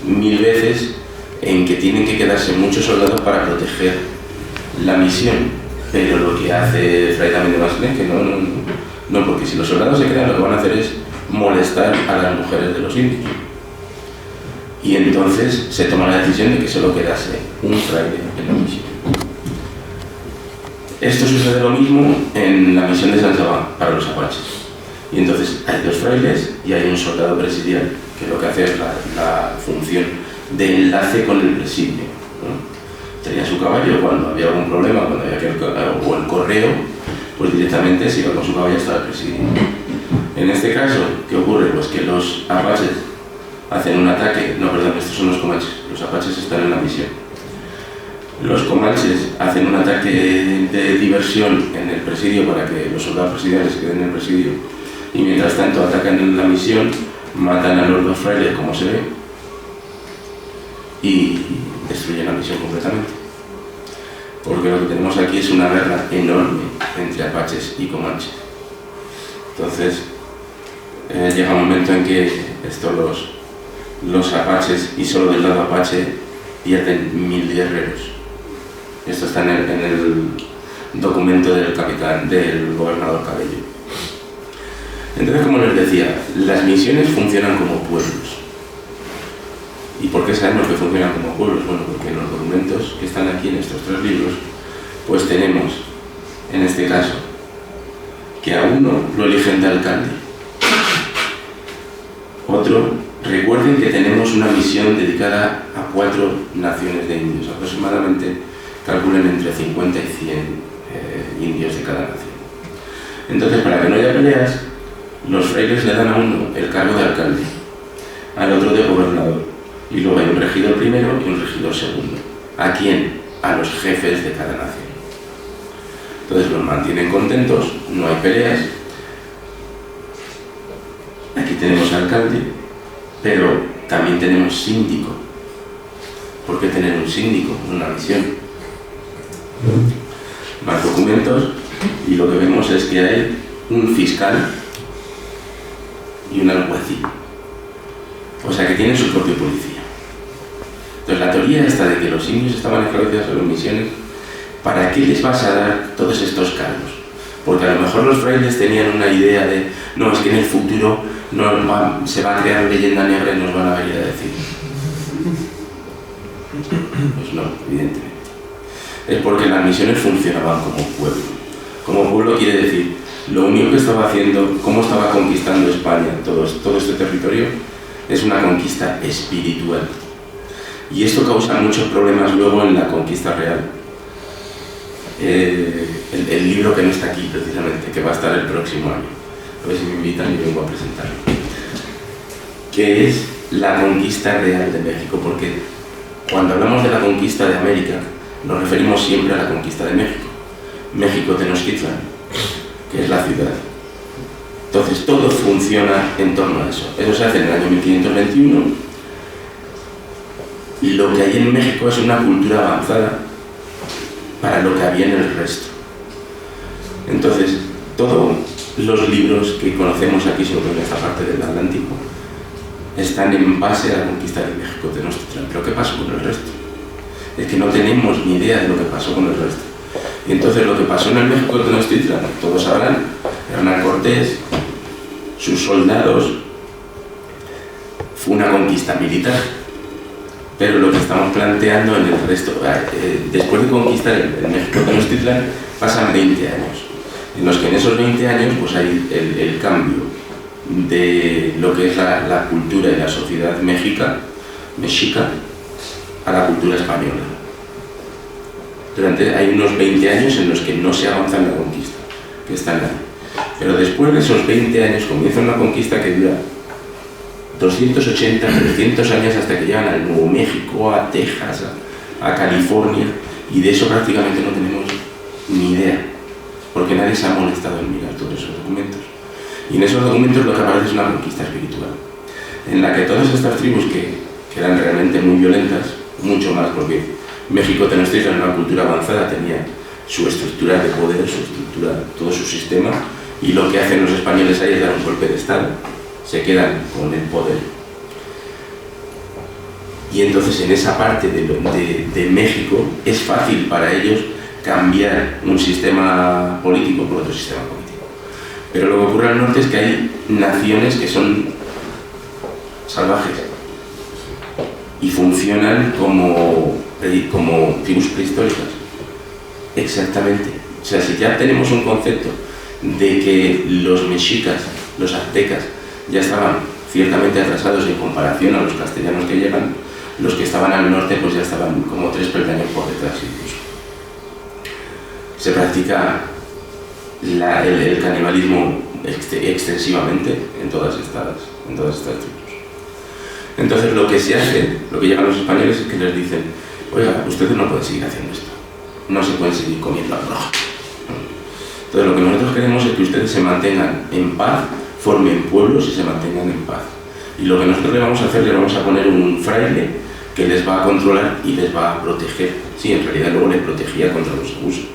1000 veces en que tienen que quedarse muchos soldados para proteger la misión. Pero lo que hace Fray Damián de Massanet, que no, porque si los soldados se quedan, lo que van a hacer es molestar a las mujeres de los indios. Y entonces se toma la decisión de que solo quedase un fraile en la misión. Esto sucede lo mismo en la misión de San Sabán para los apaches. Y entonces hay 2 frailes y hay un soldado presidial, que lo que hace es la función de enlace con el presidio, ¿no? Tenía su caballo cuando había algún problema, cuando había o el correo, pues directamente se iba con su caballo hasta el presidio. En este caso, ¿qué ocurre? Pues que los apaches hacen un ataque, estos son los comanches, los apaches están en la misión. Los comanches hacen un ataque de diversión en el presidio para que los soldados presidiales se queden en el presidio, y mientras tanto atacan en la misión, matan a los 2 frailes, como se ve, y destruyen la misión completamente. Porque lo que tenemos aquí es una guerra enorme entre apaches y comanches. Entonces, llega un momento en que los apaches, y solo del lado apache, pierden 1000 guerreros. Esto está en el documento del gobernador Cabello. Entonces, como les decía, las misiones funcionan como pueblos. ¿Y por qué sabemos que funcionan como pueblos? Bueno, porque en los documentos que están aquí en estos 3 libros, pues tenemos, en este caso, que a uno lo eligen de alcalde. Otro, recuerden que tenemos una misión dedicada a 4 naciones de indios, aproximadamente, calculen entre 50 y 100 indios de cada nación. Entonces, para que no haya peleas, los frailes le dan a uno el cargo de alcalde, al otro de gobernador, y luego hay un regidor primero y un regidor segundo. ¿A quién? A los jefes de cada nación. Entonces los mantienen contentos, no hay peleas. Aquí tenemos alcalde, pero también tenemos síndico. ¿Por qué tener un síndico en una misión? Más documentos, y lo que vemos es que hay un fiscal y un alguacil. O sea que tienen su propia policía. Entonces la teoría esta de que los indios estaban esclavizados en las misiones, ¿para qué les vas a dar todos estos cargos? Porque a lo mejor los frailes tenían una idea de, no, es que en el futuro se va a crear leyenda negra y nos van a venir a decir. Pues no, evidentemente. Es porque las misiones funcionaban como pueblo. Como pueblo quiere decir, lo único que estaba haciendo, cómo estaba conquistando España, todo este territorio, es una conquista espiritual. Y esto causa muchos problemas luego en la conquista real. el libro que no está aquí precisamente, que va a estar el próximo año. A ver si me invitan y vengo a presentarlo. Que es la conquista real de México, porque cuando hablamos de la conquista de América, nos referimos siempre a la conquista de México. México Tenochtitlan, que es la ciudad. Entonces todo funciona en torno a eso. Eso se hace en el año 1521. Lo que hay en México es una cultura avanzada para lo que había en el resto. Entonces, todos los libros que conocemos aquí sobre esta parte del Atlántico están en base a la conquista de México Tenochtitlan. ¿Pero qué pasó con el resto? Es que no tenemos ni idea de lo que pasó con el resto. Y entonces lo que pasó en el México Tenochtitlan, todos sabrán, Hernán Cortés, sus soldados, fue una conquista militar. Pero lo que estamos planteando en el resto, después de conquistar el México Tenochtitlan, pasan 20 años, en los que en esos 20 años pues hay el cambio de lo que es la cultura y la sociedad mexica a la cultura española. Hay unos 20 años en los que no se avanza en la conquista, que están ahí. Pero después de esos 20 años comienza una conquista que dura 280, 300 años hasta que llegan al Nuevo México, a Texas, a California, y de eso prácticamente no tenemos ni idea, porque nadie se ha molestado en mirar todos esos documentos. Y en esos documentos lo que aparece es una conquista espiritual, en la que todas estas tribus que eran realmente muy violentas, mucho más porque México Tenochtitlan era una cultura avanzada, tenía su estructura de poder, su estructura, todo su sistema, y lo que hacen los españoles ahí es dar un golpe de estado, se quedan con el poder. Y entonces en esa parte de México es fácil para ellos cambiar un sistema político por otro sistema político. Pero lo que ocurre al norte es que hay naciones que son salvajes y funcionan como tribus prehistóricas. Exactamente. O sea, si ya tenemos un concepto de que los mexicas, los aztecas, ya estaban ciertamente atrasados en comparación a los castellanos que llegan, los que estaban al norte pues ya estaban como 3 peldaños por detrás incluso. Se practica el canibalismo extensivamente en todas estas tribus. Entonces lo que se hace, lo que llegan los españoles es que les dicen: oiga, ustedes no pueden seguir haciendo esto, no se pueden seguir comiendo al rojo. Entonces lo que nosotros queremos es que ustedes se mantengan en paz, formen pueblos y se mantengan en paz. Y lo que nosotros le vamos a hacer, le vamos a poner un fraile que les va a controlar y les va a proteger. Sí, en realidad luego les protegía contra los abusos.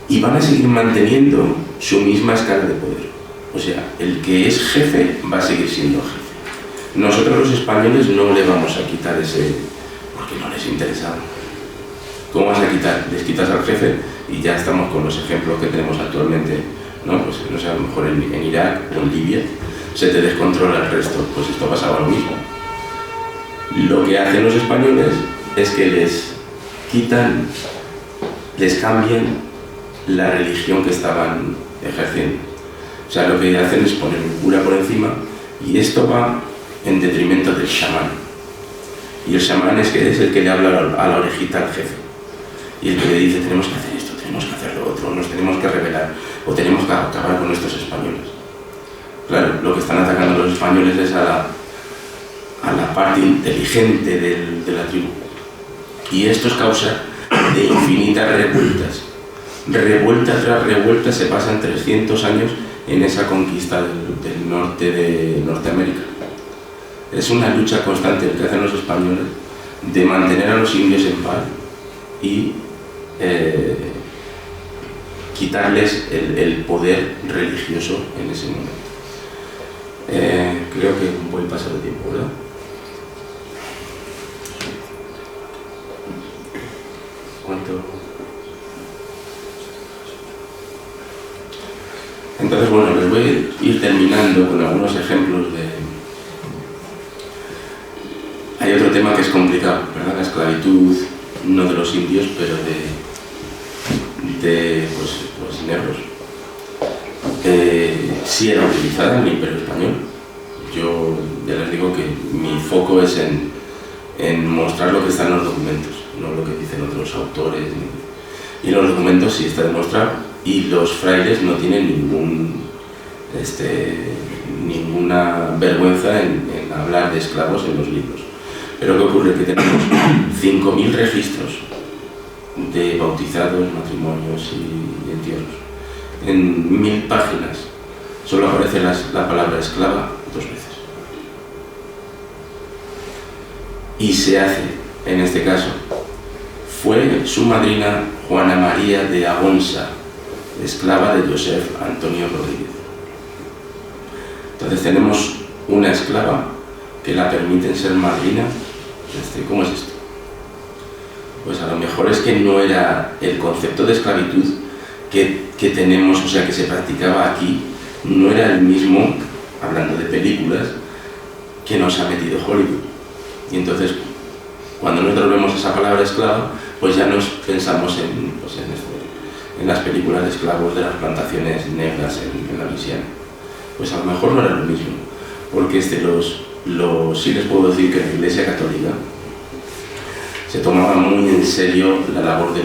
Y van a seguir manteniendo su misma escala de poder. O sea, el que es jefe va a seguir siendo jefe. Nosotros los españoles no le vamos a quitar ese, porque no les interesaba. ¿Cómo vas a quitar? Les quitas al jefe y ya estamos con los ejemplos que tenemos actualmente, ¿no? Pues no sé, a lo mejor en Irak o en Libia se te descontrola el resto, pues esto pasaba lo mismo. Lo que hacen los españoles es que les quitan, les cambian la religión que estaban ejerciendo. O sea, lo que hacen es poner un cura por encima y esto va en detrimento del chamán. Y el chamán es el que le habla a la orejita al jefe. Y el que le dice: tenemos que hacer esto, tenemos que hacer lo otro, nos tenemos que rebelar o tenemos que acabar con estos españoles. Claro, lo que están atacando los españoles es a la parte inteligente de la tribu. Y esto es causa de infinitas revueltas. Revuelta tras revuelta, se pasan 300 años en esa conquista del norte de Norteamérica. Es una lucha constante que hacen los españoles de mantener a los indios en paz y quitarles el poder religioso en ese momento. Creo que voy a pasar el tiempo, ¿verdad? ¿Cuánto? Entonces, bueno, les voy a ir terminando con algunos ejemplos de... Hay otro tema que es complicado, ¿verdad? La esclavitud, no de los indios, pero de negros. Sí era utilizada en el Imperio Español. Yo ya les digo que mi foco es en mostrar lo que está en los documentos. no lo que dicen otros autores. Y en los documentos sí está demostrado, y los frailes no tienen ninguna vergüenza en hablar de esclavos en los libros. Pero ¿qué ocurre? Que tenemos 5.000 registros de bautizados, matrimonios y entierros. En 1.000 páginas solo aparece la palabra esclava 2 veces. Y se hace, en este caso, fue su madrina Juana María de Agonsa, esclava de Joseph Antonio Rodríguez. Entonces tenemos una esclava que la permiten ser madrina. ¿Cómo es esto? Pues a lo mejor es que no era el concepto de esclavitud que tenemos, o sea, que se practicaba aquí, no era el mismo, hablando de películas, que nos ha metido Hollywood. Y entonces, cuando nosotros vemos esa palabra esclava, pues ya nos pensamos en las películas de esclavos de las plantaciones negras en la Luisiana. Pues a lo mejor no era lo mismo, porque sí les puedo decir que en la Iglesia Católica se tomaba muy en serio la labor de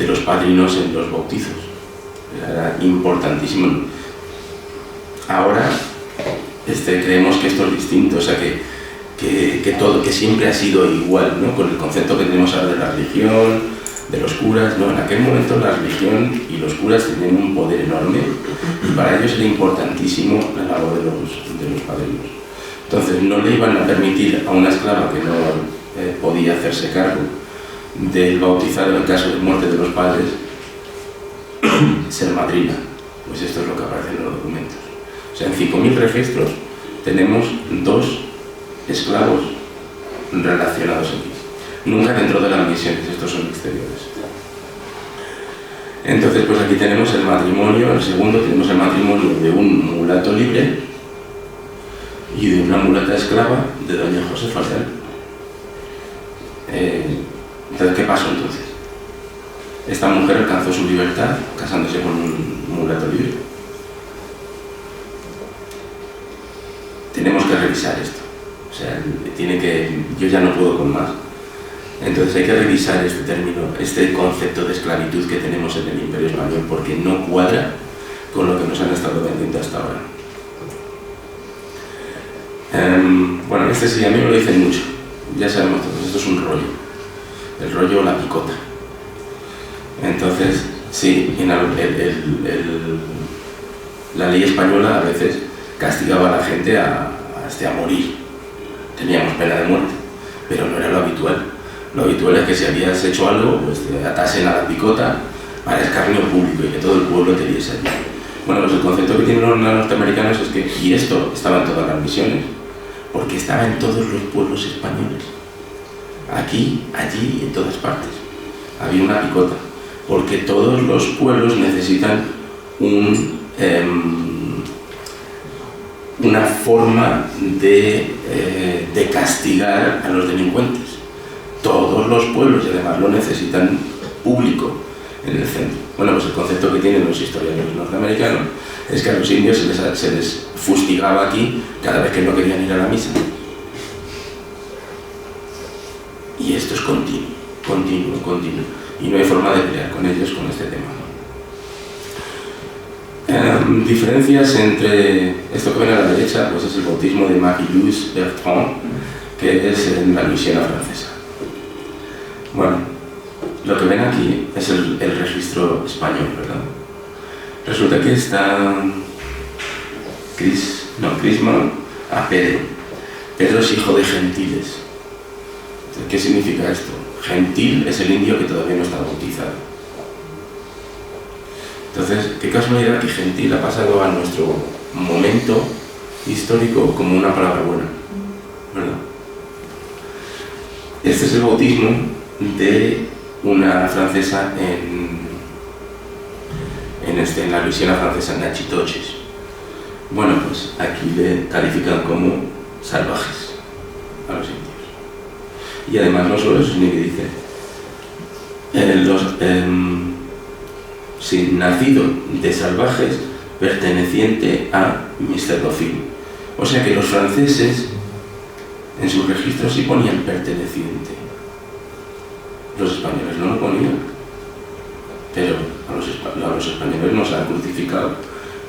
los padrinos en los bautizos. Era importantísimo. Ahora creemos que esto es distinto, o sea que siempre ha sido igual, ¿no? Con el concepto que tenemos ahora de la religión, de los curas, ¿no? En aquel momento la religión y los curas tenían un poder enorme, y para ellos era importantísimo la labor de los padrinos. Entonces no le iban a permitir a una esclava que no podía hacerse cargo del bautizado en caso de muerte de los padres ser madrina. Pues esto es lo que aparece en los documentos. O sea, en 5.000 registros tenemos 2 esclavos relacionados aquí. Nunca dentro de las misiones, estos son exteriores. Entonces, pues aquí tenemos el matrimonio, el segundo tenemos el matrimonio de un mulato libre y de una mulata esclava de doña Josefa Real. Entonces, ¿qué pasó entonces? Esta mujer alcanzó su libertad casándose con un mulato libre. Tenemos que revisar esto. O sea, yo ya no puedo con más. Entonces hay que revisar este término, este concepto de esclavitud que tenemos en el Imperio Español, porque no cuadra con lo que nos han estado vendiendo hasta ahora. Bueno, sí, a mí me lo dicen mucho. Ya sabemos todos, esto es un rollo. El rollo o la picota. Entonces, sí, la ley española a veces castigaba a la gente a morir. Teníamos pena de muerte, pero no era lo habitual. Lo habitual es que si habías hecho algo, pues te atasen a la picota para escarnio público y que todo el pueblo te diese allí. Bueno, pues el concepto que tienen los norteamericanos es que, y esto estaba en todas las misiones, porque estaba en todos los pueblos españoles. Aquí, allí y en todas partes. Había una picota, porque todos los pueblos necesitan una forma de castigar a los delincuentes. Todos los pueblos, y además lo necesitan público en el centro. Bueno, pues el concepto que tienen los historiadores norteamericanos es que a los indios se les fustigaba aquí cada vez que no querían ir a la misa. Y esto es continuo. Y no hay forma de pelear con ellos con este tema, ¿no? Diferencias entre esto que ven a la derecha, pues es el bautismo de Marie-Louise Bertrand, que es en la Luisiana francesa. Bueno, lo que ven aquí es el registro español, ¿verdad? Resulta que está Crisma a Pedro. Pedro es hijo de gentiles. ¿Qué significa esto? Gentil es el indio que todavía no está bautizado. Entonces, qué casualidad que gentil ha pasado a nuestro momento histórico como una palabra buena, ¿verdad? Este es el bautismo de una francesa en la Luisiana francesa, Natchitoches. Bueno, pues aquí le califican como salvajes a los indios. Y además no solo eso, sino que dice nacido de salvajes perteneciente a Mr. Dauphin. O sea que los franceses en sus registros sí ponían perteneciente. Los españoles no lo ponían, pero a los españoles nos han crucificado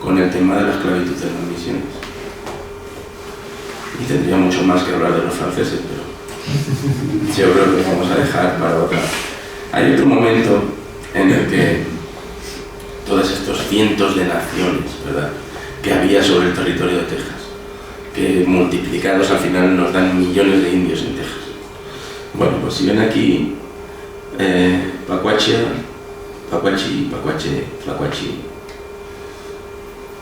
con el tema de la esclavitud de las misiones. Y tendría mucho más que hablar de los franceses, pero yo creo que vamos a dejar para otra. Hay otro momento en el que todos estos cientos de naciones, ¿verdad?, que había sobre el territorio de Texas, que multiplicados al final nos dan millones de indios en Texas. Bueno, pues si ven aquí Pacuachia, Pacuachi, Pacuache, Tlacuachi.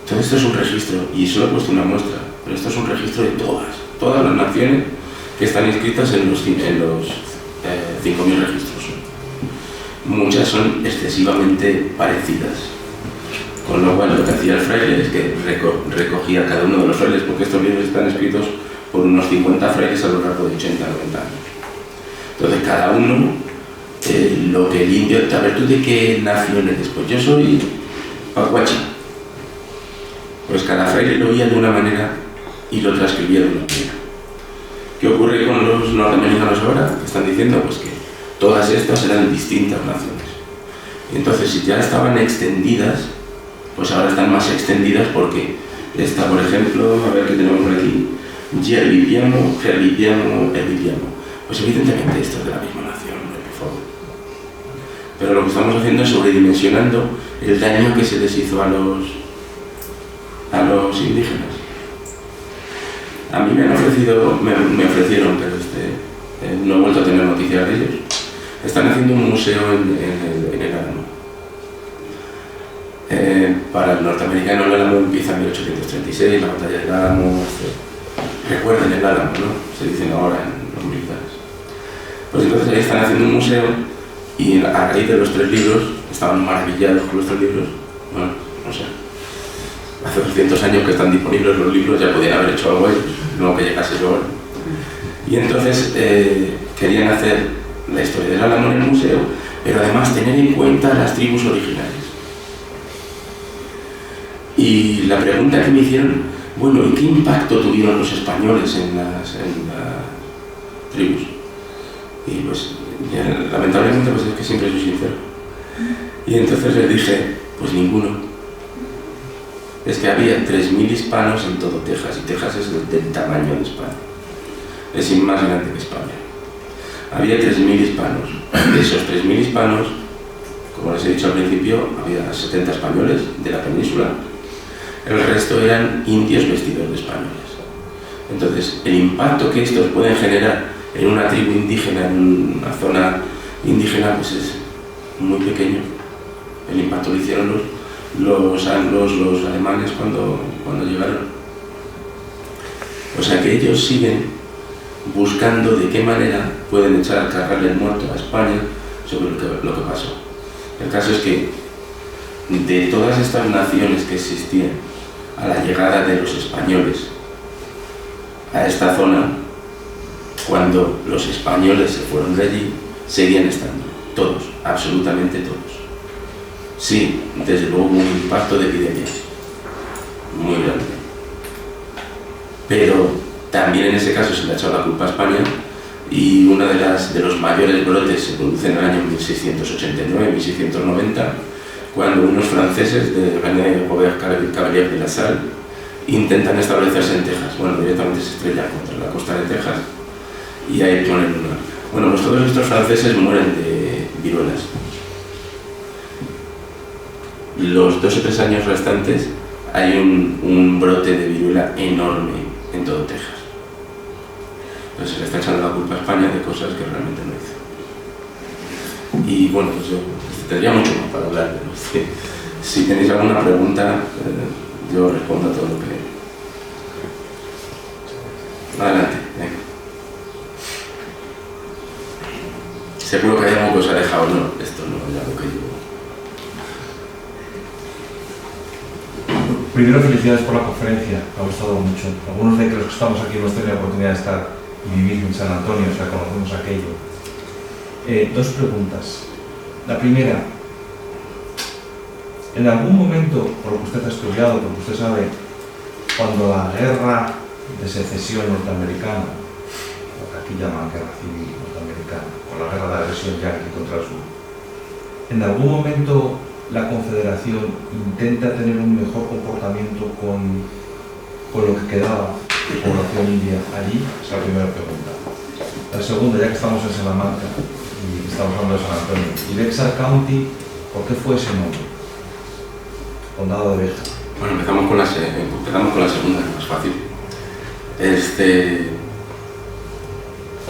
Todo esto es un registro, y solo he puesto una muestra, pero esto es un registro de todas las naciones que están inscritas en los 5.000 registros. Muchas son excesivamente parecidas, con lo cual lo que hacía el fraile es que recogía cada uno de los frailes, porque estos libros están escritos por unos 50 frailes a lo largo de 80-90 años. Entonces cada uno, lo que el indio, a ver, ¿tú de qué nación eres? Pues yo soy Pacuachi. Pues cada fraile lo oía de una manera y lo transcribía de una manera. ¿Qué ocurre con los norteamericanos ahora? Que están diciendo pues que todas estas eran distintas naciones. Y entonces, si ya estaban extendidas, pues ahora están más extendidas porque está, por ejemplo, a ver qué tenemos por aquí, Yerbipiano, Gerbipiano, Erbipiano. Pues evidentemente esto es de la misma nación, por favor. Pero lo que estamos haciendo es sobredimensionando el daño que se les hizo a los indígenas. A mí me ofrecieron, pero no he vuelto a tener noticias de ellos. Están haciendo un museo en el Álamo. Para el norteamericano el Álamo empieza en 1836, la batalla del Álamo. Recuerden el Álamo, ¿no? Se dicen ahora en los militares. Pues entonces ahí están haciendo un museo y a raíz de los 3 libros, estaban maravillados con los 3 libros. Bueno, no sé. Hace 200 años que están disponibles los libros, ya podían haber hecho algo ellos, no que llegase yo ahora. Y entonces querían hacer la historia del Álamo en el museo, pero además tener en cuenta las tribus originales. Y la pregunta que me hicieron, bueno, ¿y qué impacto tuvieron los españoles en las tribus? Y pues, lamentablemente, pues es que siempre soy sincero. Y entonces les dije, pues ninguno. Es que había 3.000 hispanos en todo Texas, y Texas es del tamaño de España. Es más grande que España. Había 3.000 hispanos. De esos 3.000 hispanos, como les he dicho al principio, había 70 españoles de la península. El resto eran indios vestidos de españoles. Entonces, el impacto que estos pueden generar en una tribu indígena, en una zona indígena, pues es muy pequeño. El impacto lo hicieron los anglos, los alemanes cuando llegaron. O sea que ellos siguen buscando de qué manera pueden cargarle el muerto a España sobre lo que pasó. El caso es que de todas estas naciones que existían a la llegada de los españoles a esta zona, cuando los españoles se fueron de allí, seguían estando, todos, absolutamente todos. Sí, desde luego hubo un impacto de epidemias muy grande, pero también en ese caso se le ha echado la culpa a España, y uno de los mayores brotes se produce en el año 1689-1690, cuando unos franceses de René Robert Cavelier de la Salle intentan establecerse en Texas. Bueno, directamente se estrellan contra la costa de Texas y ahí ponen una. Bueno, pues todos estos franceses mueren de viruelas. Los 2 o 3 años restantes hay un brote de viruela enorme en todo Texas. Entonces se le está echando la culpa a España de cosas que realmente no hizo. Y bueno, pues yo tendría mucho más para hablar, pero si tenéis alguna pregunta, yo respondo a todo lo que... Adelante, venga. Seguro que hay algo que os ha dejado, no, esto no es algo que yo... Primero, felicidades por la conferencia, me ha gustado mucho. Algunos de los que estamos aquí hemos tenido la oportunidad de estar y vivir en San Antonio, o sea, conocemos aquello. 2 preguntas. La primera, en algún momento, por lo que usted ha estudiado, porque usted sabe, cuando la guerra de secesión norteamericana, lo que aquí llaman guerra civil norteamericana, americana, con la guerra de agresión yanqui contra el sur. ¿En algún momento la Confederación intenta tener un mejor comportamiento con lo que quedaba de población india allí? Esa es la primera pregunta. La segunda, ya que estamos en Salamanca y estamos hablando de San Antonio, y Bexar County, ¿por qué fue ese nombre? Condado de Béjar. Bueno, empezamos con la segunda, que es más fácil.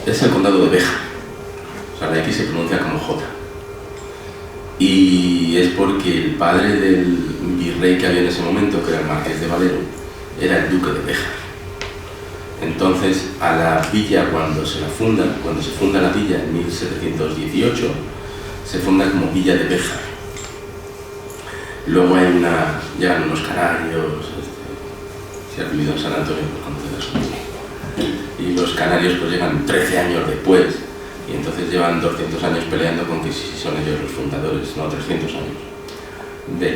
Es el condado de Béjar. O sea, la X se pronuncia como J. Y es porque el padre del virrey que había en ese momento, que era el marqués de Valero, era el duque de Béjar. Entonces, a la villa, cuando se funda la villa en 1718, se funda como Villa de Béjar. Luego llegan unos canarios, si has vivido en San Antonio, pues conoces eso. Y los canarios pues llegan 13 años después, y entonces llevan 200 años peleando con que si son ellos los fundadores, no 300 años, de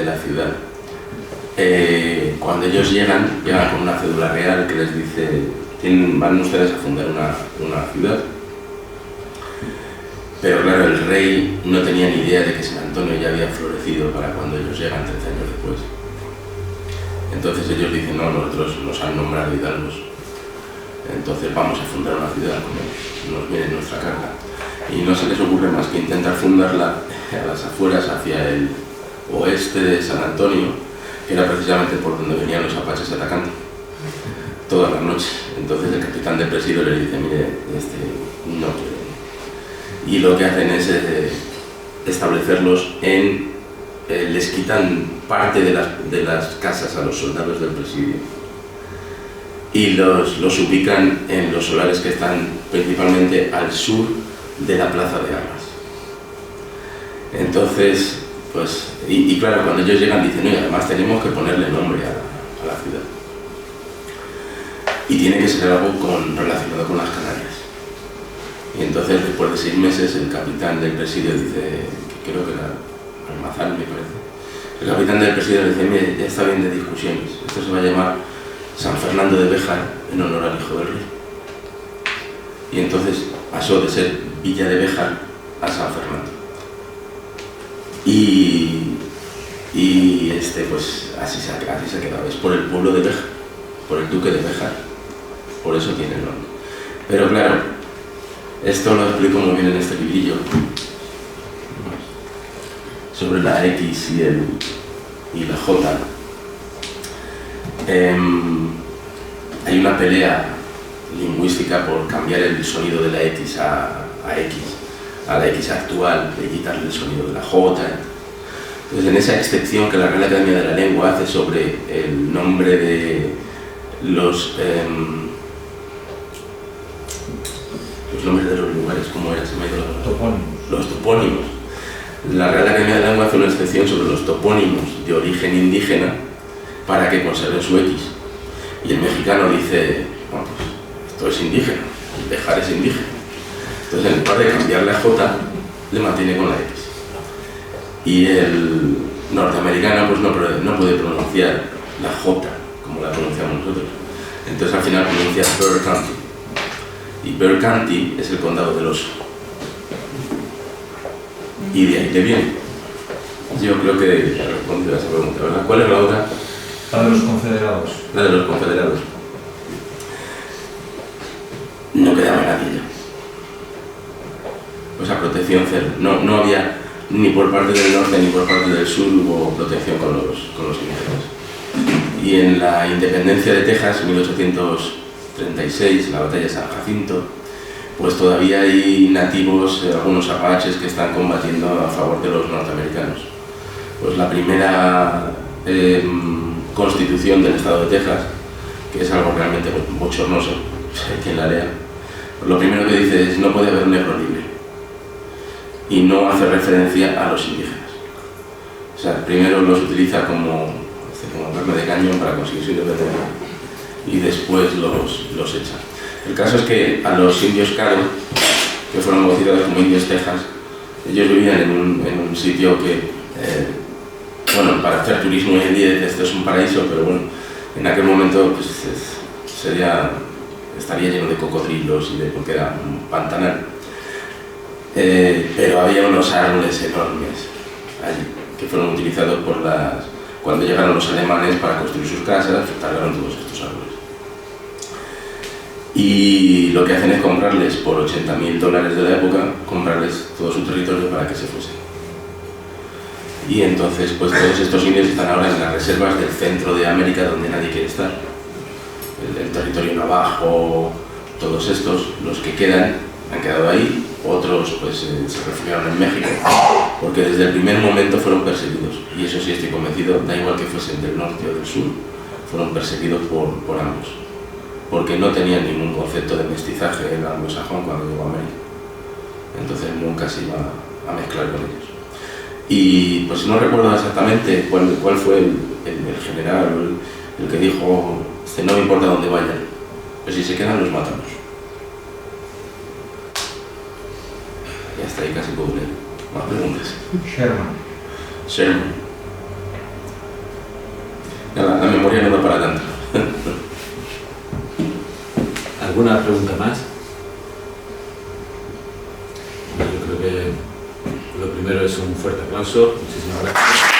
la ciudad. Cuando ellos llegan con una cédula real que les dice: van ustedes a fundar una ciudad. Pero claro, el rey no tenía ni idea de que San Antonio ya había florecido para cuando ellos llegan 13 años después. Entonces ellos dicen: no, nosotros nos han nombrado hidalgos, entonces vamos a fundar una ciudad como nos viene nuestra carta. Y no se les ocurre más que intentar fundarla a las afueras, hacia el oeste de San Antonio, que era precisamente por donde venían los apaches atacando todas las noches. Entonces el capitán del presidio le dice: mire, no quiero. Y lo que hacen es establecerlos les quitan parte de las casas a los soldados del presidio y los ubican en los solares que están principalmente al sur de la Plaza de Armas. Entonces, pues, y claro, cuando ellos llegan dicen: no, y además tenemos que ponerle nombre a la ciudad. Y tiene que ser algo relacionado con las Canarias. Y entonces, después de 6 meses, el capitán del presidio dice, que creo que era Almazán, me parece, el capitán del presidio le dice: mire, ya está bien de discusiones, esto se va a llamar San Fernando de Béjar en honor al hijo del rey. Y entonces pasó de ser Villa de Béjar a San Fernando. Pues así se ha quedado. Es por el pueblo de Béjar, por el duque de Béjar, por eso tiene el nombre. Pero claro, esto lo explico muy bien en este librillo sobre la X y la J. Hay una pelea lingüística por cambiar el sonido de la X a la X actual, de quitarle el sonido de la J. Entonces, en esa excepción que la Real Academia de la Lengua hace sobre el nombre de los nombres de los lugares, ¿cómo era? Se me ha ido la... Topónimos. Los topónimos. La Real Academia de la Lengua hace una excepción sobre los topónimos de origen indígena para que conserven su X. Y el mexicano dice: bueno, pues esto es indígena, el Béjar es indígena. Entonces, en lugar de cambiar la J, le mantiene con la X. Y el norteamericano pues no puede pronunciar la J como la pronunciamos nosotros. Entonces, al final pronuncia Bexar County. Y Bexar County es el condado del oso. Y de ahí te viene. Yo creo que he respondido a esa pregunta, ¿verdad? ¿Cuál es la otra? La de los confederados. La de los confederados. No quedaba nadie ya. Pues a protección cero. No había, ni por parte del norte ni por parte del sur, hubo protección con los indígenas. Y en la independencia de Texas, 1836, la batalla de San Jacinto, pues todavía hay nativos, algunos apaches, que están combatiendo a favor de los norteamericanos. Pues la primera constitución del estado de Texas, que es algo realmente bochornoso, quien la lea, pues lo primero que dice es: no puede haber negro libre. Y no hace referencia a los indígenas. O sea, primero los utiliza como carne de cañón para conseguir su independencia y después los echa. El caso es que a los indios Caddo, que fueron bautizados como indios Texas, ellos vivían en un sitio que, bueno, para hacer turismo hoy en día esto es un paraíso, pero bueno, en aquel momento pues, estaría lleno de cocodrilos porque era un pantanal. pero había unos árboles enormes allí, que fueron utilizados por cuando llegaron los alemanes para construir sus casas, talaron todos estos árboles. Y lo que hacen es comprarles por $80.000 de la época, comprarles todo su territorio para que se fuesen. Y entonces, pues todos estos indios están ahora en las reservas del centro de América, donde nadie quiere estar. El territorio navajo, todos estos, los que quedan, han quedado ahí. Otros pues se refugiaron en México, porque desde el primer momento fueron perseguidos. Y eso sí estoy convencido, da igual que fuesen del norte o del sur, fueron perseguidos por ambos. Porque no tenían ningún concepto de mestizaje el anglosajón cuando llegó a América. Entonces nunca se iba a mezclar con ellos. Y pues no recuerdo exactamente cuál fue el general, el que dijo, no me importa dónde vayan, pero si se quedan los matamos. Y hasta ahí casi puedo leer. Más preguntas. Sherman. La memoria no da para tanto. ¿Alguna pregunta más? Yo creo que lo primero es un fuerte aplauso. Muchísimas gracias.